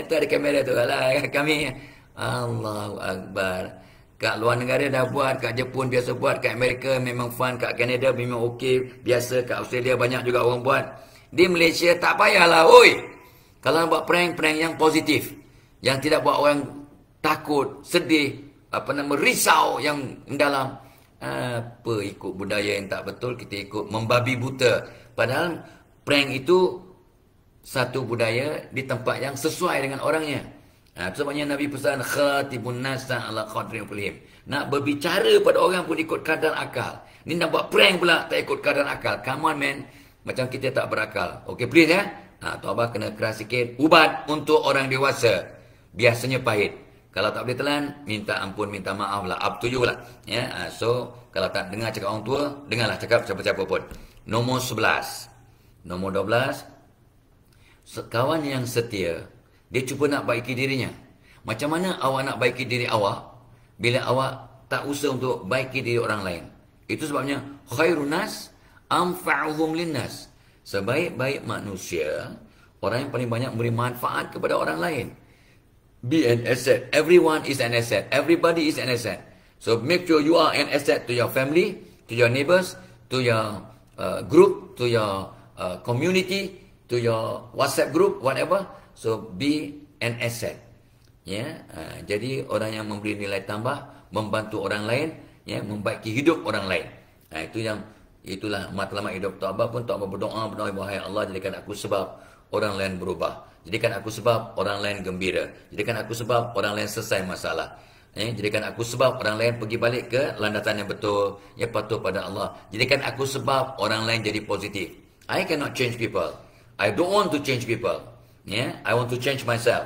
Tu ada kamera tu lah. Kami Allahu Akbar. Kat luar negara dah buat, kat Jepun biasa buat, kat Amerika memang fun, kat Canada memang okey, biasa, kat Australia banyak juga orang buat. Di Malaysia tak payahlah, oi. Kalau nak buat prank yang positif, yang tidak buat orang takut, sedih, risau yang mendalam. Ikut budaya yang tak betul, kita ikut membabi buta. Padahal prank itu satu budaya di tempat yang sesuai dengan orangnya. Sebabnya Nabi pesan khatibun nasa ala qadri ulihim. Nak berbicara pada orang pun ikut kadar akal. Ni nak buat prank pula tak ikut kadar akal. Come on man. Macam kita tak berakal. Okay please ya. Tok Abah kena keras sikit. Ubat untuk orang dewasa. Biasanya pahit. Kalau tak boleh telan, minta ampun, minta maaf lah. Up to you lah. So, kalau tak dengar cakap orang tua, dengarlah cakap siapa-siapa pun. Nomor 11. Nomor 12. Kawan yang setia. Dia cuba nak baiki dirinya. Macam mana awak nak baiki diri awak bila awak tak usaha untuk baiki diri orang lain? Itu sebabnya khairun nas anfa'uhum linnas. Sebaik-baik manusia, orang yang paling banyak memberi manfaat kepada orang lain. Be an asset. Everyone is an asset. Everybody is an asset. So make sure you are an asset to your family, to your neighbors, to your group, to your community, to your WhatsApp group, whatever. So be an asset. Ya, jadi orang yang memberi nilai tambah, membantu orang lain, ya, membaiki hidup orang lain. Itulah matlamat hidup Tok Abah pun. Tok Abah berdoa, wahai Allah, jadikan aku sebab orang lain berubah. Jadikan aku sebab orang lain gembira. Jadikan aku sebab orang lain selesai masalah. Jadikan aku sebab orang lain pergi balik ke landasan yang betul, yang patuh pada Allah. Jadikan aku sebab orang lain jadi positif. I cannot change people. I don't want to change people. I want to change myself.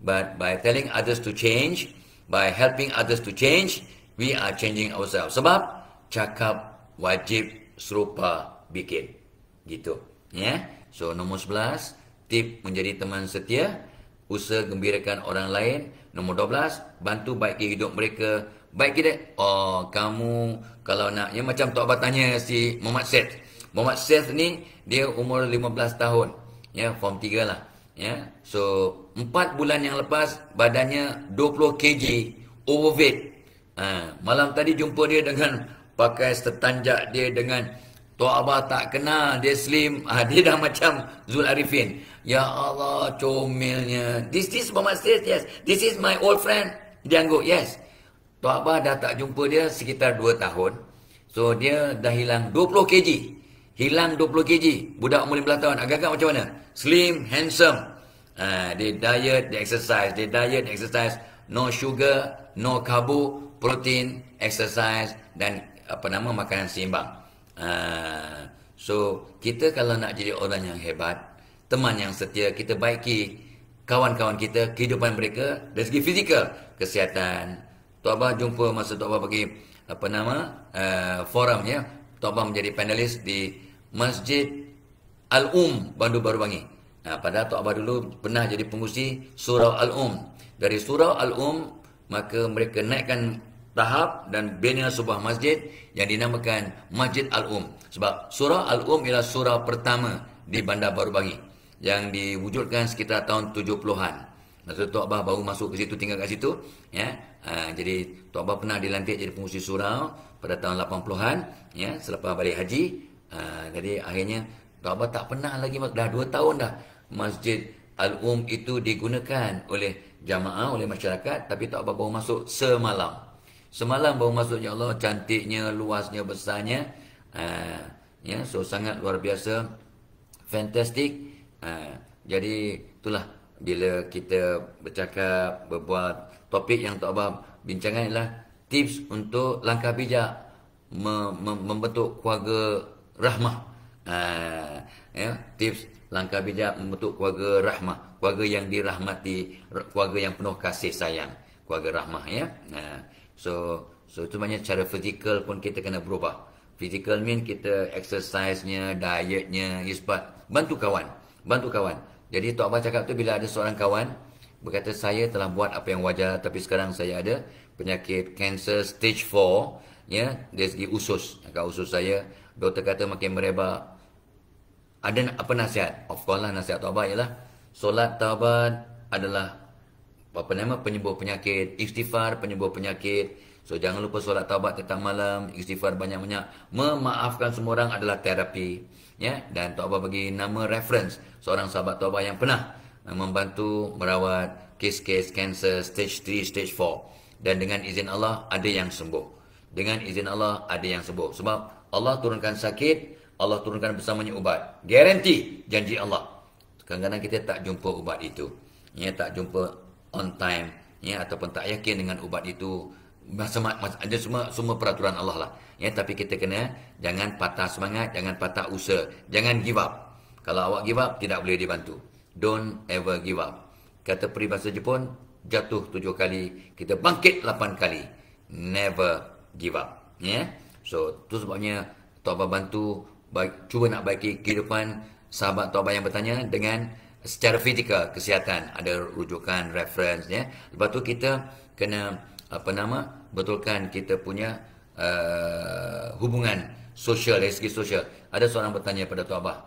But by telling others to change, by helping others to change, we are changing ourselves. Sebab cakap wajib serupa bikin. Gitu. So nombor 11, tip menjadi teman setia, usaha gembirakan orang lain. Nombor 12, bantu baiki hidup mereka. Baik kita, kamu kalau nak, macam Tok Abah tanya si Muhammad Seth. Muhammad Seth ni, dia umur 15 tahun. Form 3 lah. So 4 bulan yang lepas, badannya 20 kg, overweight. Malam tadi jumpa dia dengan pakai setanjak dia dengan Tok Abah tak kenal, dia slim, dia dah macam Zul Arifin. Ya Allah, comelnya. This is Muhammad Seth, yes. This is my old friend. Dia angguk, yes. Tok Abah dah tak jumpa dia sekitar 2 tahun. So dia dah hilang 20 kg. Hilang 20 kg. Budak umur 15 tahun. Agak-agak macam mana? Slim, handsome. Dia diet, dia exercise. Dia diet, dia exercise. No sugar, no karbo, protein, exercise dan makanan seimbang. So kita kalau nak jadi orang yang hebat, teman yang setia, kita baiki kawan-kawan kita, kehidupan mereka dari segi fizikal, kesihatan. Tok Abah jumpa masa Tok Abah pergi forum, Tok Abah menjadi panelis di Masjid Al-Um Baru-Bangi. Padahal Tok Abah dulu pernah jadi pengurusi Surau Al-Um. Dari Surau Al-Um, maka mereka naikkan tahap dan bina sebuah masjid yang dinamakan Masjid Al-Um. Sebab Surau Al-Um ialah surau pertama di Bandar Baru-Bangi yang diwujudkan sekitar tahun 70-an. Masa Tok Abah baru masuk ke situ, tinggal kat situ. Jadi Tok Abah pernah dilantik jadi pengurusi surau pada tahun 80-an, selepas balik haji. Jadi akhirnya Tok Abah tak pernah lagi, dah 2 tahun dah Masjid Al-Um itu digunakan oleh jamaah, oleh masyarakat. Tapi Tok Abah baru masuk semalam. Semalam baru masuk, ya Allah, cantiknya, luasnya, besarnya. So sangat luar biasa, fantastic. Jadi itulah bila kita bercakap, berbuat, topik yang Tok Abah bincangkan ialah tips untuk langkah bijak membentuk keluarga rahmah. Tips langkah bijak membentuk keluarga rahmah, keluarga yang dirahmati, keluarga yang penuh kasih sayang, keluarga rahmah. So itu banyak cara fizikal pun kita kena berubah. Physical mean kita exercise-nya, diet-nya, isbat. Bantu kawan. Jadi Tok Abah cakap tu, bila ada seorang kawan berkata, saya telah buat apa yang wajar, tapi sekarang saya ada penyakit kanser stage 4, dari segi usus. Kat usus saya, doktor kata makin merebak. Ada apa nasihat? Of course lah, nasihat Tok Abah ialah solat taubat adalah penyembuh penyakit, istighfar penyembuh penyakit. So jangan lupa solat taubat tetap malam, istighfar banyak-banyak, memaafkan semua orang adalah terapi. Dan Tok Abah bagi nama reference seorang sahabat Tok Abah yang pernah membantu merawat kes-kes kanser stage 3, stage 4. Dan dengan izin Allah ada yang sembuh. Dengan izin Allah ada yang sembuh. Sebab Allah turunkan sakit, Allah turunkan bersamanya ubat. Garanti janji Allah. Kadang-kadang kita tak jumpa ubat itu. Tak jumpa on time, ataupun tak yakin dengan ubat itu. Ada semua peraturan Allah lah. Tapi kita kena jangan patah semangat, jangan patah usaha, jangan give up. Kalau awak give up, tidak boleh dibantu. Don't ever give up. Kata peribahasa Jepun, jatuh 7 kali, kita bangkit 8 kali. Never give up. So tu sebabnya Tok Abah bantu, cuba nak baiki kehidupan sahabat Tok Abah yang bertanya dengan secara fizikal, kesihatan, ada rujukan, reference. Lepas tu kita kena betulkan kita punya hubungan sosial, dari segi sosial. Ada seorang bertanya pada Tok Abah,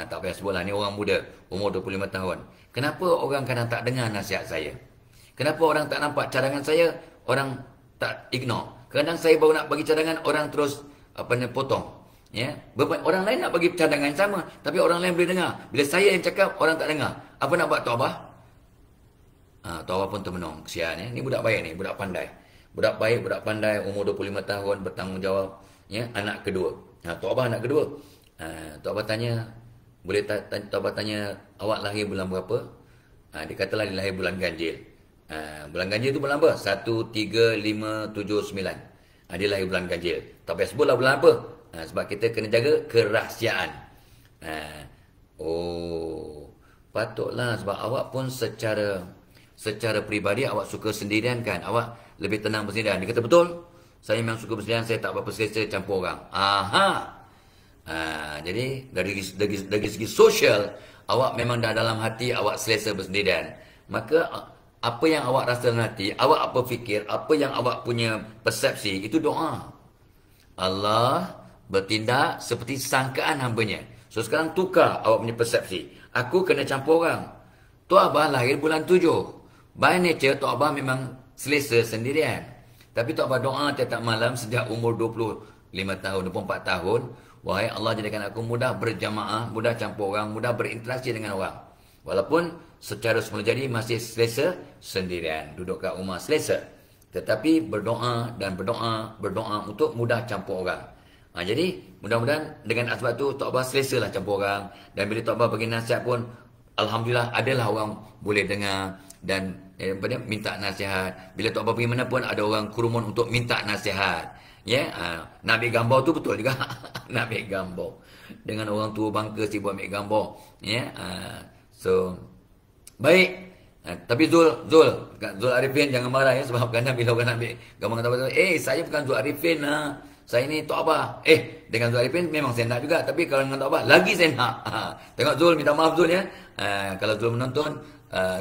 tak payah sebutlah, ni orang muda, umur 25 tahun. Kenapa orang kadang tak dengar nasihat saya? Kenapa orang tak nampak cadangan saya, orang tak ignore? Kadang saya baru nak bagi cadangan, orang terus potong. Ya, orang lain nak bagi cadangan yang sama, tapi orang lain boleh dengar. Bila saya yang cakap, orang tak dengar. Apa nak buat Tok Abah? Tok Abah pun termenung. Kesian, ni budak baik ni, budak pandai. Budak baik, budak pandai, umur 25 tahun, bertanggungjawab. Ya, anak kedua. Tok Abah anak kedua. Tok Abah tanya, Tok Abah tanya, awak lahir bulan berapa? Dia katalah dia lahir bulan Ganjil. Bulan Ganjil tu bulan apa? 1, 3, 5, 7, 9. Dia lahir bulan Ganjil. Tak payah sebutlah bulan apa. Sebab kita kena jaga kerahsiaan. Patutlah, sebab awak pun secara peribadi awak suka sendirian kan. Awak lebih tenang bersendirian. Dia kata betul. Saya memang suka bersendirian, saya tak apa-apa selesa campur orang. Jadi dari segi sosial, awak memang dah dalam hati awak selesa bersendirian. Maka apa yang awak rasa dalam hati, awak apa fikir, apa yang awak punya persepsi, itu doa. Allah bertindak seperti sangkaan hambanya. So sekarang tukar awak punya persepsi. Aku kena campur orang. Tok Abah lahir bulan 7. By nature, Tok Abah memang selesa sendirian. Tapi Tok Abah doa tiap malam sejak umur 25 tahun, 24 tahun. Wahai Allah, jadikan aku mudah berjamaah, mudah campur orang, mudah berinteraksi dengan orang. Walaupun secara semula jadi masih selesa sendirian. Duduk kat rumah selesa. Tetapi berdoa dan berdoa untuk mudah campur orang. Jadi mudah-mudahan dengan sebab tu Tok Abah selesa lah campur orang. Dan bila Tok Abah bagi nasihat pun, alhamdulillah adalah orang boleh dengar dan minta nasihat. Bila Tok Abah pergi mana pun ada orang kerumun untuk minta nasihat. Ya, nak ambil gambar tu betul juga. Nak ambil gambar dengan orang tua bangka si buat ambil gambar. Ya, so baik. Tapi Zul Arifin jangan marah ya, sebab kadang bila orang nak ambil gambar kata, saya bukan Zul Arifin lah. Saya ni Tok Abah. Dengan Zul Arifin memang saya nak juga. Tapi kalau dengan Tok Abah, lagi saya nak. Tengok Zul, minta maaf Zul ya. Kalau Zul menonton,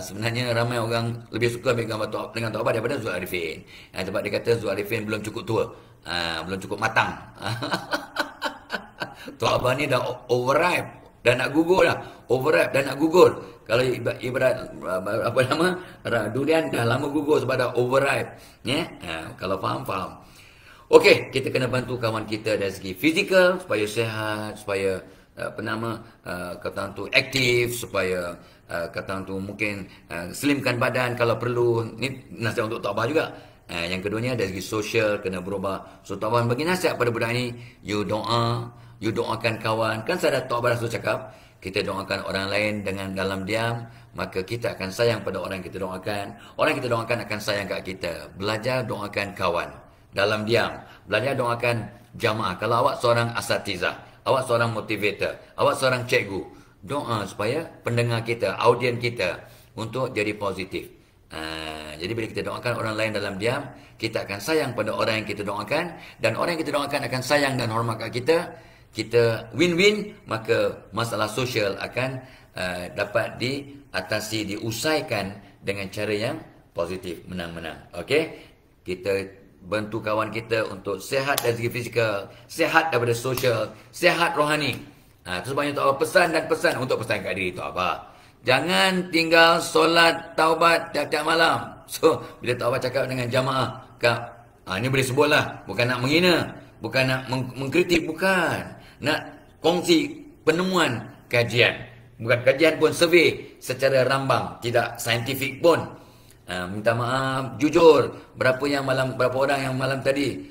sebenarnya ramai orang lebih suka ambil gambar dengan Tok Abah daripada Zul Arifin. Sebab dia kata Zul Arifin belum cukup tua. Belum cukup matang. Tok Abah ni dah overripe. Dah nak gugur dah. Overripe, dah nak gugur. Kalau ibarat durian dah lama gugur sebab dah overripe. Kalau faham. Okey, kita kena bantu kawan kita dari segi fizikal supaya sihat, supaya kata tu aktif, supaya kata tu mungkin slimkan badan kalau perlu. Ni nasihat untuk Tok Abah juga. Yang keduanya dari segi sosial kena berubah. So Tok Abah bagi nasihat pada budak ni, you doakan kawan. Kan saya dah Tok Abah dah cakap, kita doakan orang lain dengan dalam diam, maka kita akan sayang pada orang yang kita doakan. Orang yang kita doakan akan sayang kat kita. Belajar doakan kawan dalam diam. Belajar doakan jamaah. Kalau awak seorang asatizah, awak seorang motivator, awak seorang cikgu, doa supaya pendengar kita, audien kita untuk jadi positif. Jadi bila kita doakan orang lain dalam diam, kita akan sayang pada orang yang kita doakan, dan orang yang kita doakan akan sayang dan hormat kat kita. Kita win-win, maka masalah sosial akan dapat diatasi, diusaikan dengan cara yang positif, menang-menang. Okey? Kita bantu kawan kita untuk sihat dari segi fizikal, sihat daripada sosial, sihat rohani. Terus banyak Tok Abah pesan dan pesan untuk pesan kat diri Tok Abah. Jangan tinggal solat taubat tiap-tiap malam. So, bila Tok Abah cakap dengan jamaah, ini boleh sebutlah, bukan nak menghina, bukan nak mengkritik, bukan. Nak kongsi penemuan kajian. Bukan kajian pun, survey secara rambang, tidak saintifik pun. Minta maaf, jujur. Berapa orang yang malam tadi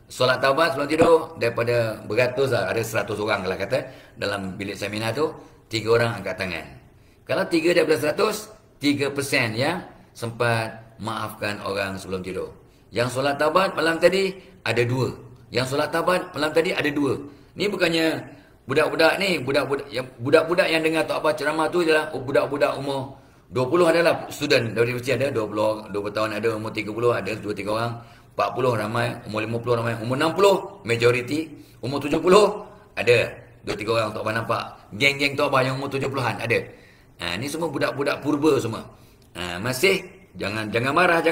solat taubat sebelum tidur, daripada beratus lah, ada 100 orang kalau kata dalam bilik seminar tu, 3 orang angkat tangan. Kalau 3 daripada 100, 3% yang sempat maafkan orang sebelum tidur. Yang solat taubat malam tadi ada 2. Yang solat taubat malam tadi ada 2. Ni bukannya budak-budak ni, budak-budak yang dengar Tok Abah ceramah tu adalah budak-budak umur 20 adalah student dari universiti, ada 20 tahun, ada umur 30 ada 2-3 orang, 40 ramai, umur 50 ramai, umur 60 majority, umur 70 ada 2-3 orang Tok Abah nampak. Geng-geng Tok Abah yang umur 70-an ada. Ni semua budak-budak purba semua. Masih jangan marah.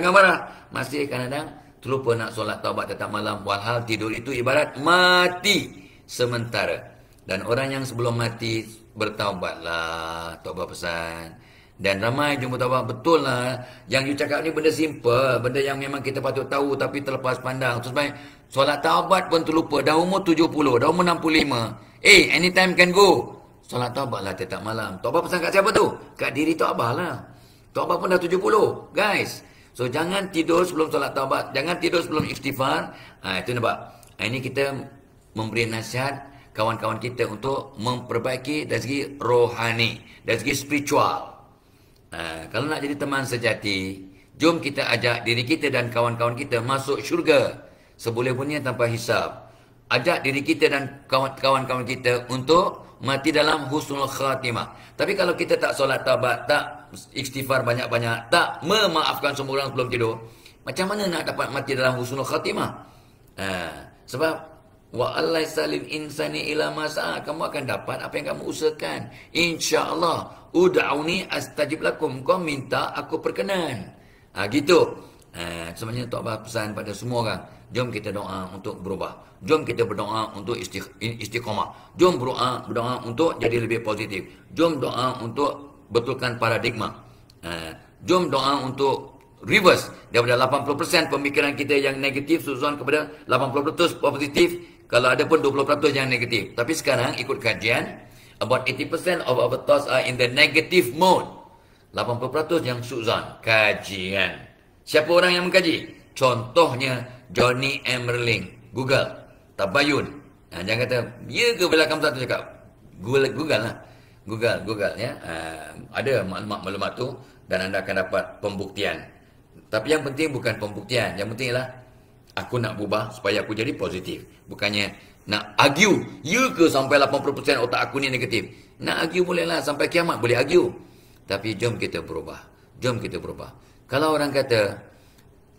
Masih kadang-kadang terlupa nak solat taubat tetap malam, walhal tidur itu ibarat mati sementara. Dan orang yang sebelum mati bertaubatlah, taubat pesan. Dan ramai jumpa taubat, betul lah. Yang you cakap ni benda simple, benda yang memang kita patut tahu tapi terlepas pandang. Terus baik, solat taubat pun terlupa, dah umur 70, dah umur 65. Anytime can go. Solat taubat lah tetap malam. Taubat pesan kat siapa tu? Kat diri tu Abah lah. Tok Abah pun dah 70, guys. So, jangan tidur sebelum solat taubat. Jangan tidur sebelum istighfar. Itu nampak. Ini kita memberi nasihat kawan-kawan kita untuk memperbaiki dari segi rohani, dari segi spiritual. Kalau nak jadi teman sejati, jom kita ajak diri kita dan kawan-kawan kita masuk syurga seboleh-bolehnya tanpa hisab. Ajak diri kita dan kawan-kawan kita untuk mati dalam husnul khatimah. Tapi kalau kita tak solat taubat, tak istighfar banyak-banyak, tak memaafkan semua orang sebelum tidur, macam mana nak dapat mati dalam husnul khatimah? Sebab wa allaisa lil insani ila ma sa'a, kamu akan dapat apa yang kamu usahakan. Insya-Allah, ud'auni astajib lakum, kau minta aku perkenan. Gitu. Sebenarnya Tok Abah pesan pada semua orang, jom kita doa untuk berubah. Jom kita berdoa untuk istiqamah. Jom berdoa untuk jadi lebih positif. Jom doa untuk betulkan paradigma. Jom doa untuk reverse daripada 80% pemikiran kita yang negatif suzon kepada 80% positif. Kalau ada pun 20% yang negatif. Tapi sekarang ikut kajian, about 80% of our thoughts are in the negative mode. 80% yang suzon. Kajian. Siapa orang yang mengkaji? Contohnya Johnny Emerling. Google. Tabayun. Jangan kata, ya ke bila kamu satu cakap? Google lah. Google ya. Ada maklumat-maklumat tu dan anda akan dapat pembuktian. Tapi yang penting bukan pembuktian. Yang penting ialah aku nak berubah supaya aku jadi positif. Bukannya nak argue. Ya ke sampai 80% otak aku ni negatif? Nak argue boleh lah. Sampai kiamat boleh argue. Tapi jom kita berubah. Jom kita berubah. Kalau orang kata,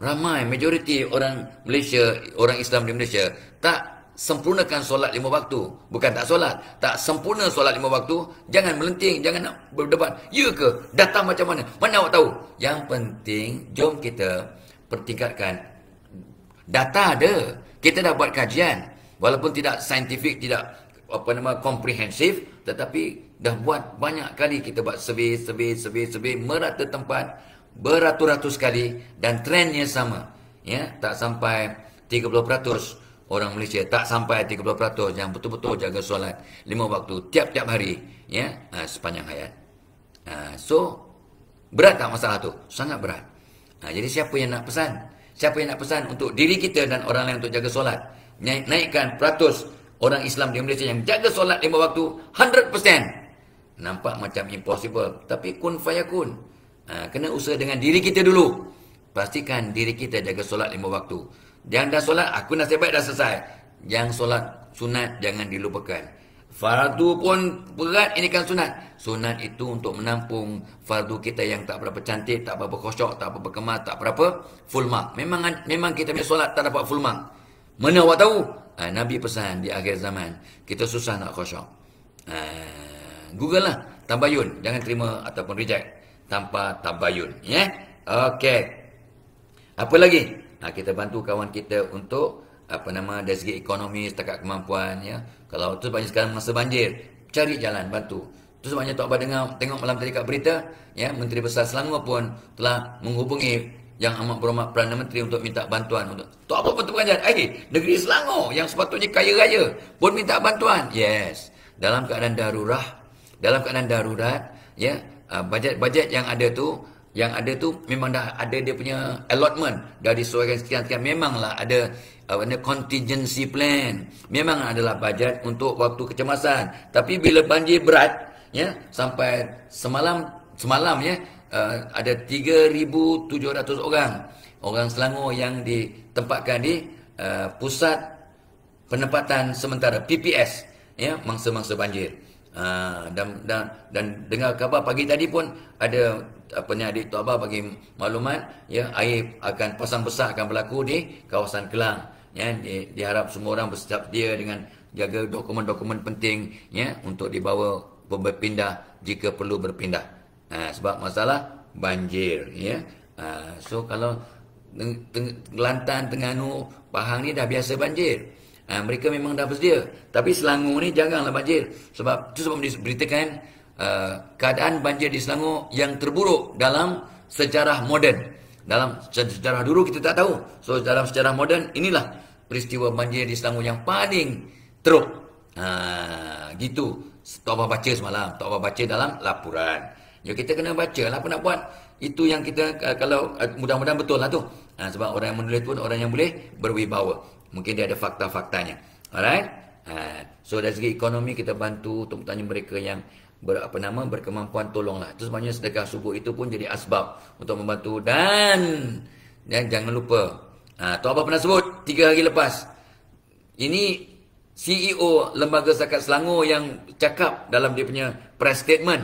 ramai, majoriti orang Malaysia, orang Islam di Malaysia, tak sempurnakan solat 5 waktu. Bukan tak solat, tak sempurna solat 5 waktu. Jangan melenting, jangan nak berdebat. Ya ke? Datang macam mana? Mana awak tahu? Yang penting, jom kita pertingkatkan. Data ada. Kita dah buat kajian. Walaupun tidak saintifik, tidak komprehensif, tetapi dah buat banyak kali kita buat survey, merata tempat, beratus-ratus kali, dan trendnya sama. Ya, tak sampai 30% orang Malaysia, tak sampai 30% yang betul-betul jaga solat 5 waktu tiap-tiap hari, ya, sepanjang hayat. So berat tak masalah tu? Sangat berat. Jadi siapa yang nak pesan? Siapa yang nak pesan untuk diri kita dan orang lain untuk jaga solat? Naikkan peratus orang Islam di Malaysia yang jaga solat 5 waktu 100%. Nampak macam impossible, tapi kun fayakun. Kena usaha dengan diri kita dulu. Pastikan diri kita jaga solat 5 waktu. Yang dah solat, aku nasib baik dah selesai. Yang solat sunat jangan dilupakan. Fardu pun berat, ini kan sunat. Sunat itu untuk menampung fardu kita yang tak berapa cantik, tak berapa khusyuk, tak berapa kemas, tak berapa full mark. Memang kita punya solat tak dapat full mark. Mana awak tahu? Nabi pesan di akhir zaman, kita susah nak khusyuk. Google lah, tabayun. Jangan terima ataupun reject tanpa tabayun, ya. Okey. Apa lagi? Kita bantu kawan kita untuk dari segi ekonomi setakat kemampuan, ya. Kalau tu banyak sekarang masa banjir, cari jalan bantu. Tu sebabnya Tok Abah tengok malam tadi kat berita, ya, Menteri Besar Selangor pun telah menghubungi Yang Amat Berhormat Perdana Menteri untuk minta bantuan untuk Tok Abah pun terperanjat. Negeri Selangor yang sepatutnya kaya raya pun minta bantuan. Yes. Dalam keadaan darurat, ya. Bajet yang ada tu memang dah ada dia punya allotment, dah disesuaikan sekian-sekian. Memanglah ada contingency plan, memang adalah bajet untuk waktu kecemasan. Tapi bila banjir berat, ya, sampai semalam ya, ada 3,700 orang Selangor yang ditempatkan di pusat penempatan sementara PPS, ya, mangsa-mangsa banjir. Dan dengar khabar pagi tadi pun ada adik Tok Abah bagi maklumat, ya, air akan pasang besar akan berlaku di kawasan Kelang, ya. Diharap semua orang bersiap sedia dengan jaga dokumen-dokumen penting, ya, untuk dibawa berpindah jika perlu berpindah, sebab masalah banjir, ya. So kalau Kelantan, Terengganu, Pahang ni dah biasa banjir. Mereka memang dah bersedia. Tapi Selangor ni jaranglah banjir. Sebab diberitakan keadaan banjir di Selangor yang terburuk dalam sejarah moden. Dalam sejarah dulu kita tak tahu. So dalam sejarah moden inilah peristiwa banjir di Selangor yang paling teruk. Gitu. Tok Abah baca semalam. Tok Abah baca dalam laporan. Ya kita kena baca lah, apa nak buat. Itu yang kita, kalau mudah-mudahan betul lah tu. Sebab orang yang menulis pun orang yang boleh berwibawa. Mungkin dia ada fakta-faktanya. Alright. So dari segi ekonomi kita bantu untuk tanya mereka yang berkemampuan, tolonglah. Itu sebenarnya sedekah subuh itu pun jadi asbab untuk membantu. Dan jangan lupa, Tok Abah pernah sebut 3 hari lepas. Ini CEO Lembaga Zakat Selangor yang cakap dalam dia punya press statement.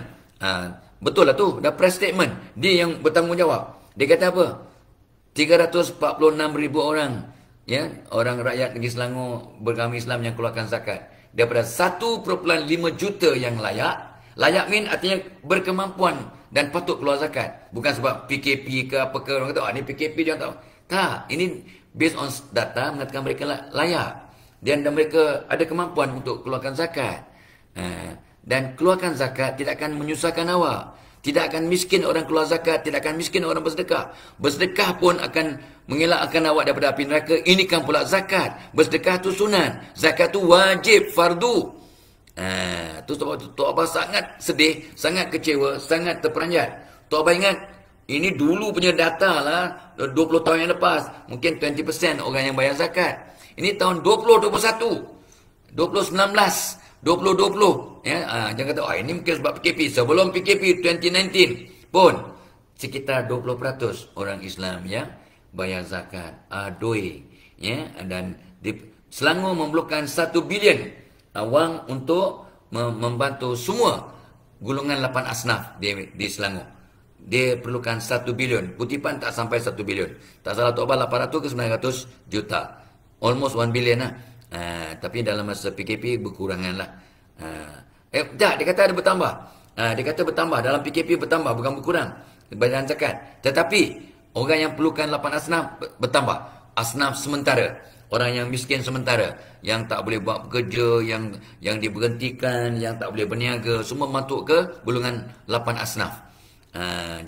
Betul lah tu, dah press statement. Dia yang bertanggungjawab. Dia kata apa? 346,000 orang, ya, orang rakyat negeri Selangor beragama Islam yang keluarkan zakat. Daripada 1.5 juta yang layak. Layak mean artinya berkemampuan dan patut keluar zakat. Bukan sebab PKP ke apa ke, orang kata, ni PKP dia tahu. Tak, ini based on data mengatakan mereka layak. Dan mereka ada kemampuan untuk keluarkan zakat. Dan keluarkan zakat tidak akan menyusahkan awak. Tidak akan miskin orang keluar zakat. Tidak akan miskin orang bersedekah. Bersedekah pun akan mengelakkan awak daripada api neraka. Ini kan pula zakat. Bersedekah tu sunat. Zakat tu wajib, fardu. Tu Tok Abah sangat sedih, sangat kecewa, sangat terperanjat. Tok Abah ingat, ini dulu punya data lah. 20 tahun yang lepas. Mungkin 20% orang yang bayar zakat. Ini tahun 2021, 2019, 2020. Ya, jangan kata, ini mungkin sebab PKP. Sebelum PKP 2019 pun, sekitar 20% orang Islam yang bayar zakat. Adoi. Ya, dan Selangor memerlukan 1 bilion wang untuk membantu semua golongan 8 asnaf di Selangor. Dia perlukan 1 bilion. Kutipan tak sampai 1 bilion. Tak salah Tok Abah 800 ke 900 juta. Almost 1 billion lah. Tapi dalam masa PKP berkurangan lah. Tak, dia kata ada bertambah. Dia kata bertambah. Dalam PKP bertambah, bukan berkurang. Bayaran zakat. Tetapi, orang yang perlukan 8 asnaf bertambah. Asnaf sementara. Orang yang miskin sementara. Yang tak boleh buat pekerja, yang diberhentikan, yang tak boleh berniaga. Semua masuk ke golongan 8 asnaf.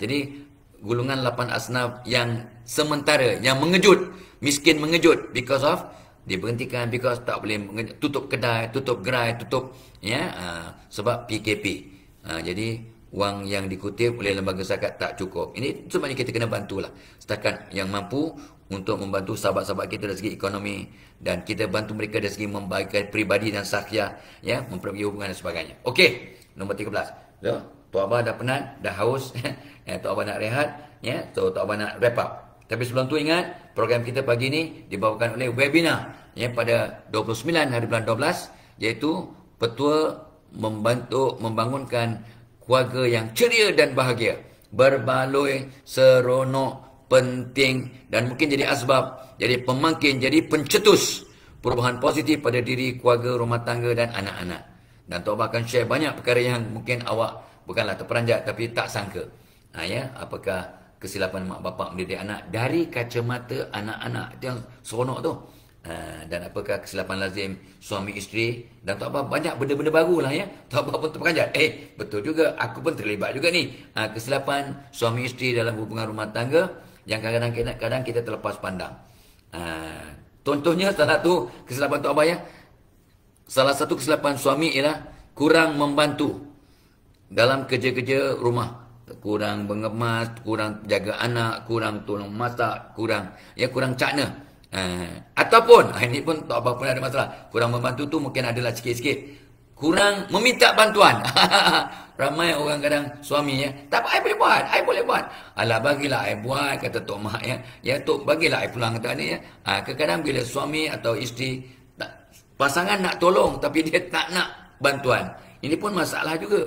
Jadi, golongan 8 asnaf yang sementara, yang mengejut. Miskin mengejut because of diberhentikan, because tak boleh tutup kedai, tutup gerai, tutup sebab PKP. Jadi wang yang dikutip oleh lembaga zakat tak cukup. Ini sebenarnya kita kena bantulah setakat yang mampu untuk membantu sahabat-sahabat kita dari segi ekonomi, dan kita bantu mereka dari segi membaikkan peribadi dan sakhya, ya, memperbaiki hubungan dan sebagainya. Okey, nombor 13. So, Tok Abah dah penat, dah haus. Tok Abah nak rehat, ya. So Tok Abah nak wrap up. Tapi sebelum tu ingat, program kita pagi ni dibawakan oleh webinar, ya, pada 29 hari bulan 12, iaitu petua membantu membangunkan keluarga yang ceria dan bahagia, berbaloi, seronok, penting, dan mungkin jadi asbab, jadi pemangkin, jadi pencetus perubahan positif pada diri, keluarga, rumah tangga dan anak-anak. Dan Tok Abah akan share banyak perkara yang mungkin awak bukanlah terperanjat tapi tak sangka. Ya, apakah kesilapan mak bapak mendidik anak dari kacamata anak-anak, itu yang seronok tu. Dan apakah kesilapan lazim suami isteri. Dan Tok Abah banyak benda-benda baru lah, ya. Tok Abah pun terperanjat. Betul juga, aku pun terlibat juga ni. Kesilapan suami isteri dalam hubungan rumah tangga yang kadang-kadang kita terlepas pandang. Contohnya salah satu kesilapan Tok Abah, ya. Salah satu kesilapan suami ialah kurang membantu dalam kerja-kerja rumah. Kurang mengemas, kurang jaga anak, kurang tolong masak, kurang cakna. Ataupun, ini pun Tok Abah pun ada masalah. Kurang membantu tu mungkin adalah sikit-sikit. Kurang meminta bantuan. Ramai orang kadang suami, ya, tak apa, I boleh buat. Alah, bagilah I buat, kata Tok Mak, ya. Ya, Tok, bagilah I pulang, kata ni, ya. Kadang-kadang bila suami atau isteri, pasangan nak tolong, tapi dia tak nak bantuan. Ini pun masalah juga.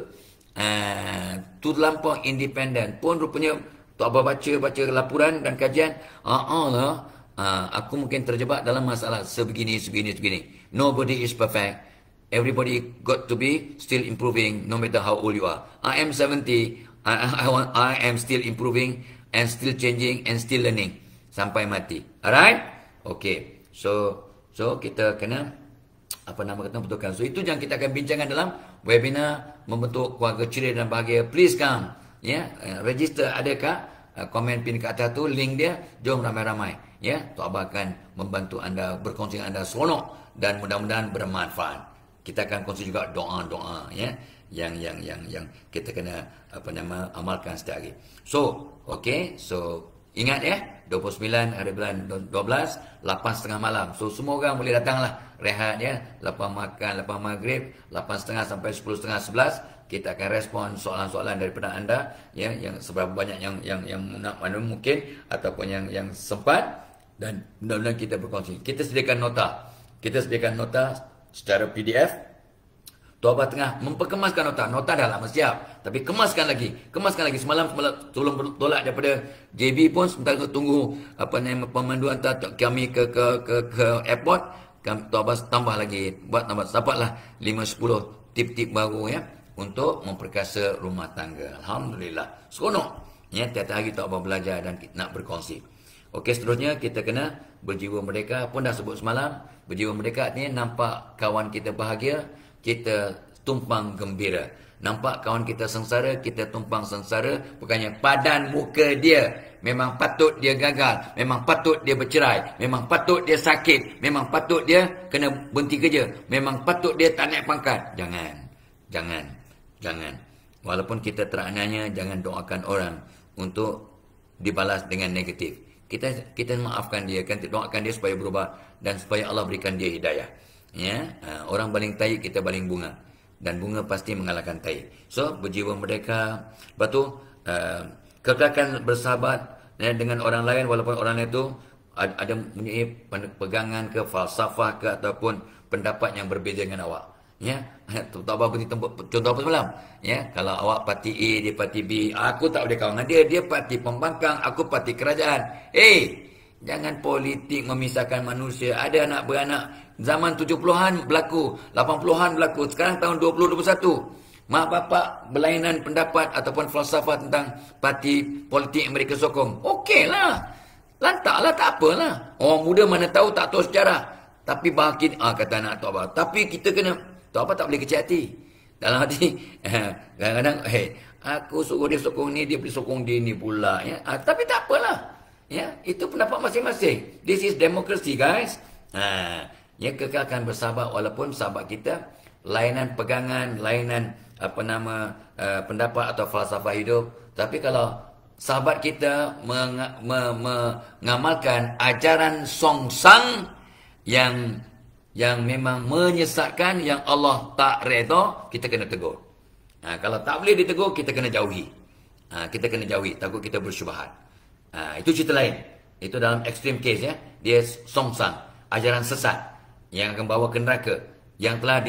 Tu terlampau independen. Pun rupanya Tok Abah baca laporan dan kajian, aku mungkin terjebak dalam masalah sebegini. Nobody is perfect. Everybody got to be still improving no matter how old you are. I am 70. I am still improving and still changing and still learning. sampai mati. Alright? Okay. So kita kena betulkan. So itu yang kita akan bincangkan dalam webinar membentuk keluarga ceria dan bahagia. Please come. Ya, register ada kat komen pin kat atas tu, link dia. Jom ramai-ramai. Ya, Tok Abah akan membantu anda, berkongsi dengan anda seronok dan mudah-mudahan bermanfaat. Kita akan kongsi juga doa-doa ya yang kita kena amalkan setiap hari. So, okay. So ingat ya, 29 hari bulan 12, 8.30 malam. So semua orang boleh datanglah, rehat ya, lepas makan, lepas maghrib, 8.30 sampai 10.30, 11 kita akan respon soalan-soalan daripada anda ya, yang seberapa banyak yang mungkin ataupun yang sempat, dan mudah-mudahan kita berkongsi. Kita sediakan nota secara PDF. Tok Abah tengah memperkemaskan nota dah lama siap, tapi kemaskan lagi semalam tolong tolak daripada JB pun sebentar tunggu pemanduan kami ke airport. Tok Abah tambah lagi, dapatlah 5-10 tip-tip baru ya untuk memperkasa rumah tangga. Alhamdulillah, seronok ya, tiap hari Tok Abah belajar dan nak berkongsi. Okey, seterusnya kita kena berjiwa merdeka. Pun dah sebut semalam, berjiwa merdeka ni nampak kawan kita bahagia, kita tumpang gembira. Nampak kawan kita sengsara, kita tumpang sengsara. Bukannya padan muka dia memang patut dia gagal, memang patut dia bercerai, memang patut dia sakit, memang patut dia kena berhenti kerja, memang patut dia tak naik pangkat. Jangan. Walaupun kita terananya, jangan doakan orang untuk dibalas dengan negatif. Kita maafkan dia, kan, doakan dia supaya berubah dan supaya Allah berikan dia hidayah. Ya, orang baling tahi, kita baling bunga, dan bunga pasti mengalahkan tahi. So berjiwa merdeka. Lepas tu kekalkan bersahabat ya, dengan orang lain walaupun orang itu ada mempunyai pegangan ke falsafah ke ataupun pendapat yang berbeza dengan awak. Ya, Tok Abah beri contoh apa semalam? Ya, kalau awak parti A, dia parti B, aku tak boleh kawan dengan dia parti pembangkang, aku parti kerajaan. Jangan politik memisahkan manusia. Ada anak beranak zaman 70-an berlaku, 80-an berlaku, sekarang tahun 2021. Mak bapak berlainan pendapat ataupun falsafah tentang parti politik yang mereka sokong. Okeylah. Lantaklah, tak apalah. Orang muda mana tahu, tak tahu sejarah. Tapi bahagia, kata anak Tok Abah. Tapi kita kena, Tok Abah tak boleh kecil hati. Dalam hati, kadang-kadang, aku suruh dia sokong ni, dia boleh sokong dia ni pula. Ya? Tapi tak apalah. Ya, itu pendapat masing-masing. This is democracy, guys. Ya, kekalkan bersahabat walaupun sahabat kita lainan pegangan, lainan pendapat atau falsafah hidup. Tapi kalau sahabat kita mengamalkan ajaran songsang yang memang menyesatkan, yang Allah tak redha, kita kena tegur. Kalau tak boleh ditegur, kita kena jauhi. Kita kena jauhi, takut kita bersyubhat. Itu cerita lain. Itu dalam extreme case ya. Dia songsang, ajaran sesat yang akan bawa ke neraka, yang telah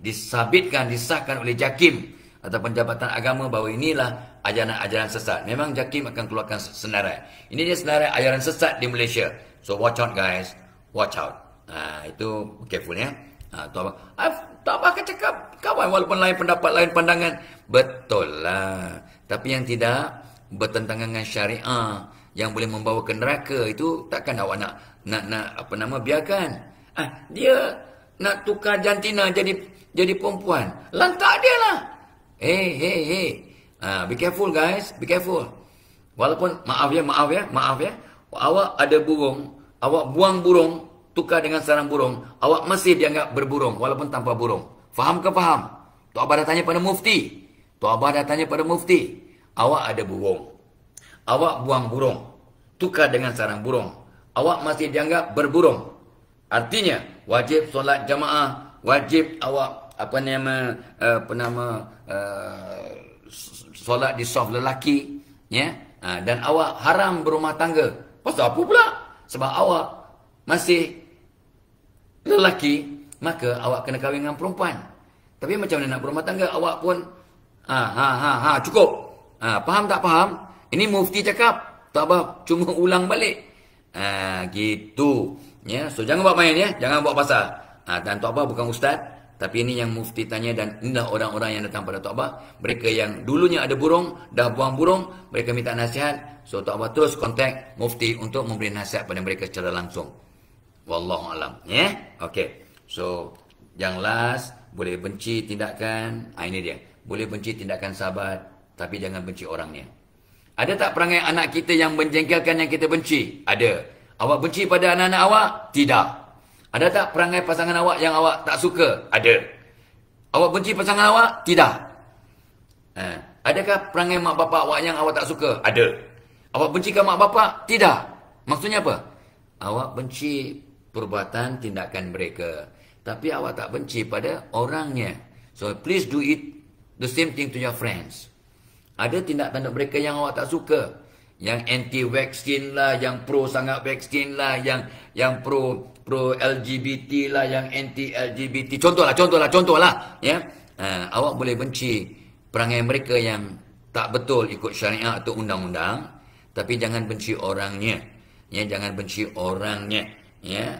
disabitkan, disahkan oleh JAKIM ataupun Jabatan Agama bahawa inilah ajaran-ajaran sesat. Memang JAKIM akan keluarkan senarai. Ini dia senarai ajaran sesat di Malaysia. So watch out, guys. Watch out. Itu careful ya. Tok Abah akan cakap kawan walaupun lain pendapat, lain pandangan. Betul lah. Tapi yang tidak bertentangan dengan syariah, yang boleh membawa ke neraka, itu takkan awak nak biarkan. Dia nak tukar jantina jadi perempuan. Lantak dia lah. Be careful, guys. Be careful. Walaupun maaf ya. Awak ada burung, awak buang burung, tukar dengan sarang burung, awak masih dianggap berburung walaupun tanpa burung. Faham ke faham? Tok Abah dah tanya pada mufti. Awak ada burung, awak buang burung, tukar dengan sarang burung, awak masih dianggap berburung. Artinya wajib solat jamaah, wajib awak solat di saf lelaki, ya. Dan awak haram berumah tangga. Pasal apa pula? Sebab awak masih lelaki, maka awak kena kahwin dengan perempuan. Tapi macam mana nak berumah tangga? Awak pun cukup. Faham tak faham? Ini mufti cakap, Tok Abah cuma ulang balik. Gitu. Ya, so jangan buat main ya, jangan buat pasal. Dan Tok Abah bukan ustaz, Tapi ini yang mufti tanya, dan inilah orang-orang yang datang pada Tok Abah. Mereka yang dulunya ada burung, dah buang burung, mereka minta nasihat. So Tok Abah terus kontak mufti untuk memberi nasihat pada mereka secara langsung. Wallahu alam. Ya? Okey. So yang last, boleh benci tindakan. Ini dia. Boleh benci tindakan sahabat, tapi jangan benci orangnya. Ada tak perangai anak kita yang menjengkelkan yang kita benci? Ada. Awak benci pada anak-anak awak? Tidak. Ada tak perangai pasangan awak yang awak tak suka? Ada. Awak benci pasangan awak? Tidak. Adakah perangai mak bapak awak yang awak tak suka? Ada. Awak bencikan mak bapak? Tidak. Maksudnya apa? Awak benci perbuatan tindakan mereka, tapi awak tak benci pada orangnya. So please do it the same thing to your friends. Ada tindak tanduk mereka yang awak tak suka, yang anti vaksin lah, yang pro sangat vaksin lah, yang pro LGBT lah, yang anti LGBT. Contohlah, ya. Awak boleh benci perangai mereka yang tak betul ikut syariat atau undang-undang, tapi jangan benci orangnya. Ya, jangan benci orangnya. Ya,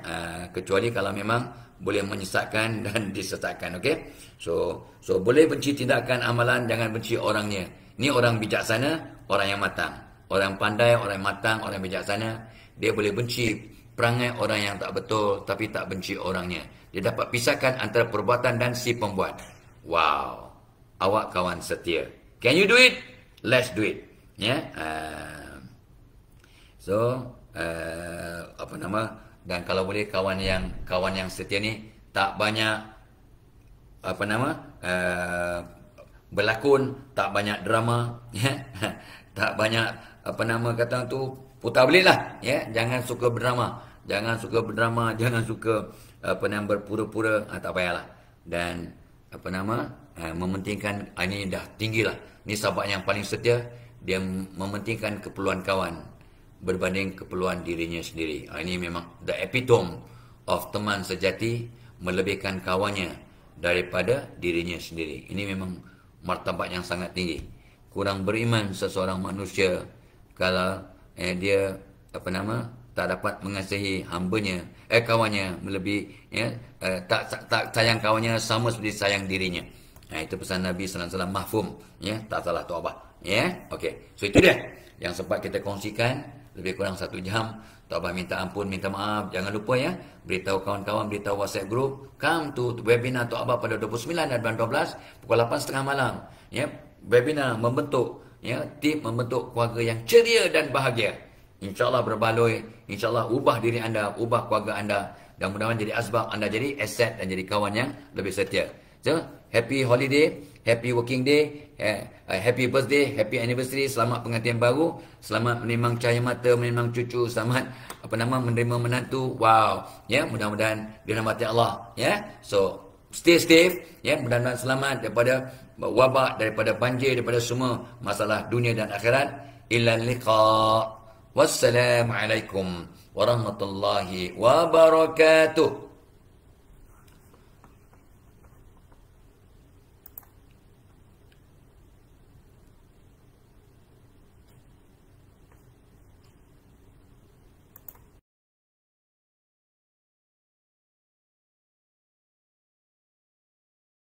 kecuali kalau memang boleh menyesatkan dan disesatkan. Okey. So boleh benci tindakan amalan, jangan benci orangnya. Ni orang bijaksana, orang yang matang. Orang pandai, orang matang, orang bijaksana, dia boleh benci perangai orang yang tak betul, tapi tak benci orangnya. Dia dapat pisahkan antara perbuatan dan si pembuat. Wow. Awak kawan setia. Can you do it? Let's do it. Ya. Dan kalau boleh kawan yang setia ni tak banyak berlakon, tak banyak drama, ya. Tak banyak putar belit lah, ya. Jangan suka berdrama, jangan suka berpura-pura, tak payahlah. Dan mementingkan, ini dah tinggilah. Ni sahabat yang paling setia, dia mementingkan keperluan kawan berbanding keperluan dirinya sendiri. Ini memang the epitome of teman sejati, melebihkan kawannya daripada dirinya sendiri. Ini memang martabat yang sangat tinggi. Kurang beriman seseorang manusia kalau dia tak dapat mengasihi hambanya, kawannya melebihi, ya, tak sayang kawannya sama seperti sayang dirinya. Itu pesan Nabi sallallahu alaihi wasallam, mahfum, ya, tak salah Tok Abah, ya. Okey. So itu dia yang sempat kita kongsikan, lebih kurang 1 jam. Tok Abah minta ampun, minta maaf. Jangan lupa, ya, beritahu kawan-kawan, beritahu WhatsApp group. Come to webinar Tok Abah pada 29 dan 12 pukul 8.30 malam. Ya, webinar membentuk, ya, tip membentuk keluarga yang ceria dan bahagia. InsyaAllah berbaloi, insyaAllah ubah diri anda, ubah keluarga anda, dan mudah-mudahan jadi asbab anda jadi aset dan jadi kawan yang lebih setia. So, happy holiday, happy working day, happy birthday, happy anniversary, selamat pengantin baru, selamat menimang cahaya mata, menimang cucu, selamat menerima menantu. Wow, ya, mudah-mudahan dirahmati Allah, ya. So stay safe, ya, mudah-mudahan selamat daripada wabak, daripada banjir, daripada semua masalah dunia dan akhirat. Ila liqa. Wassalamualaikum warahmatullahi wabarakatuh.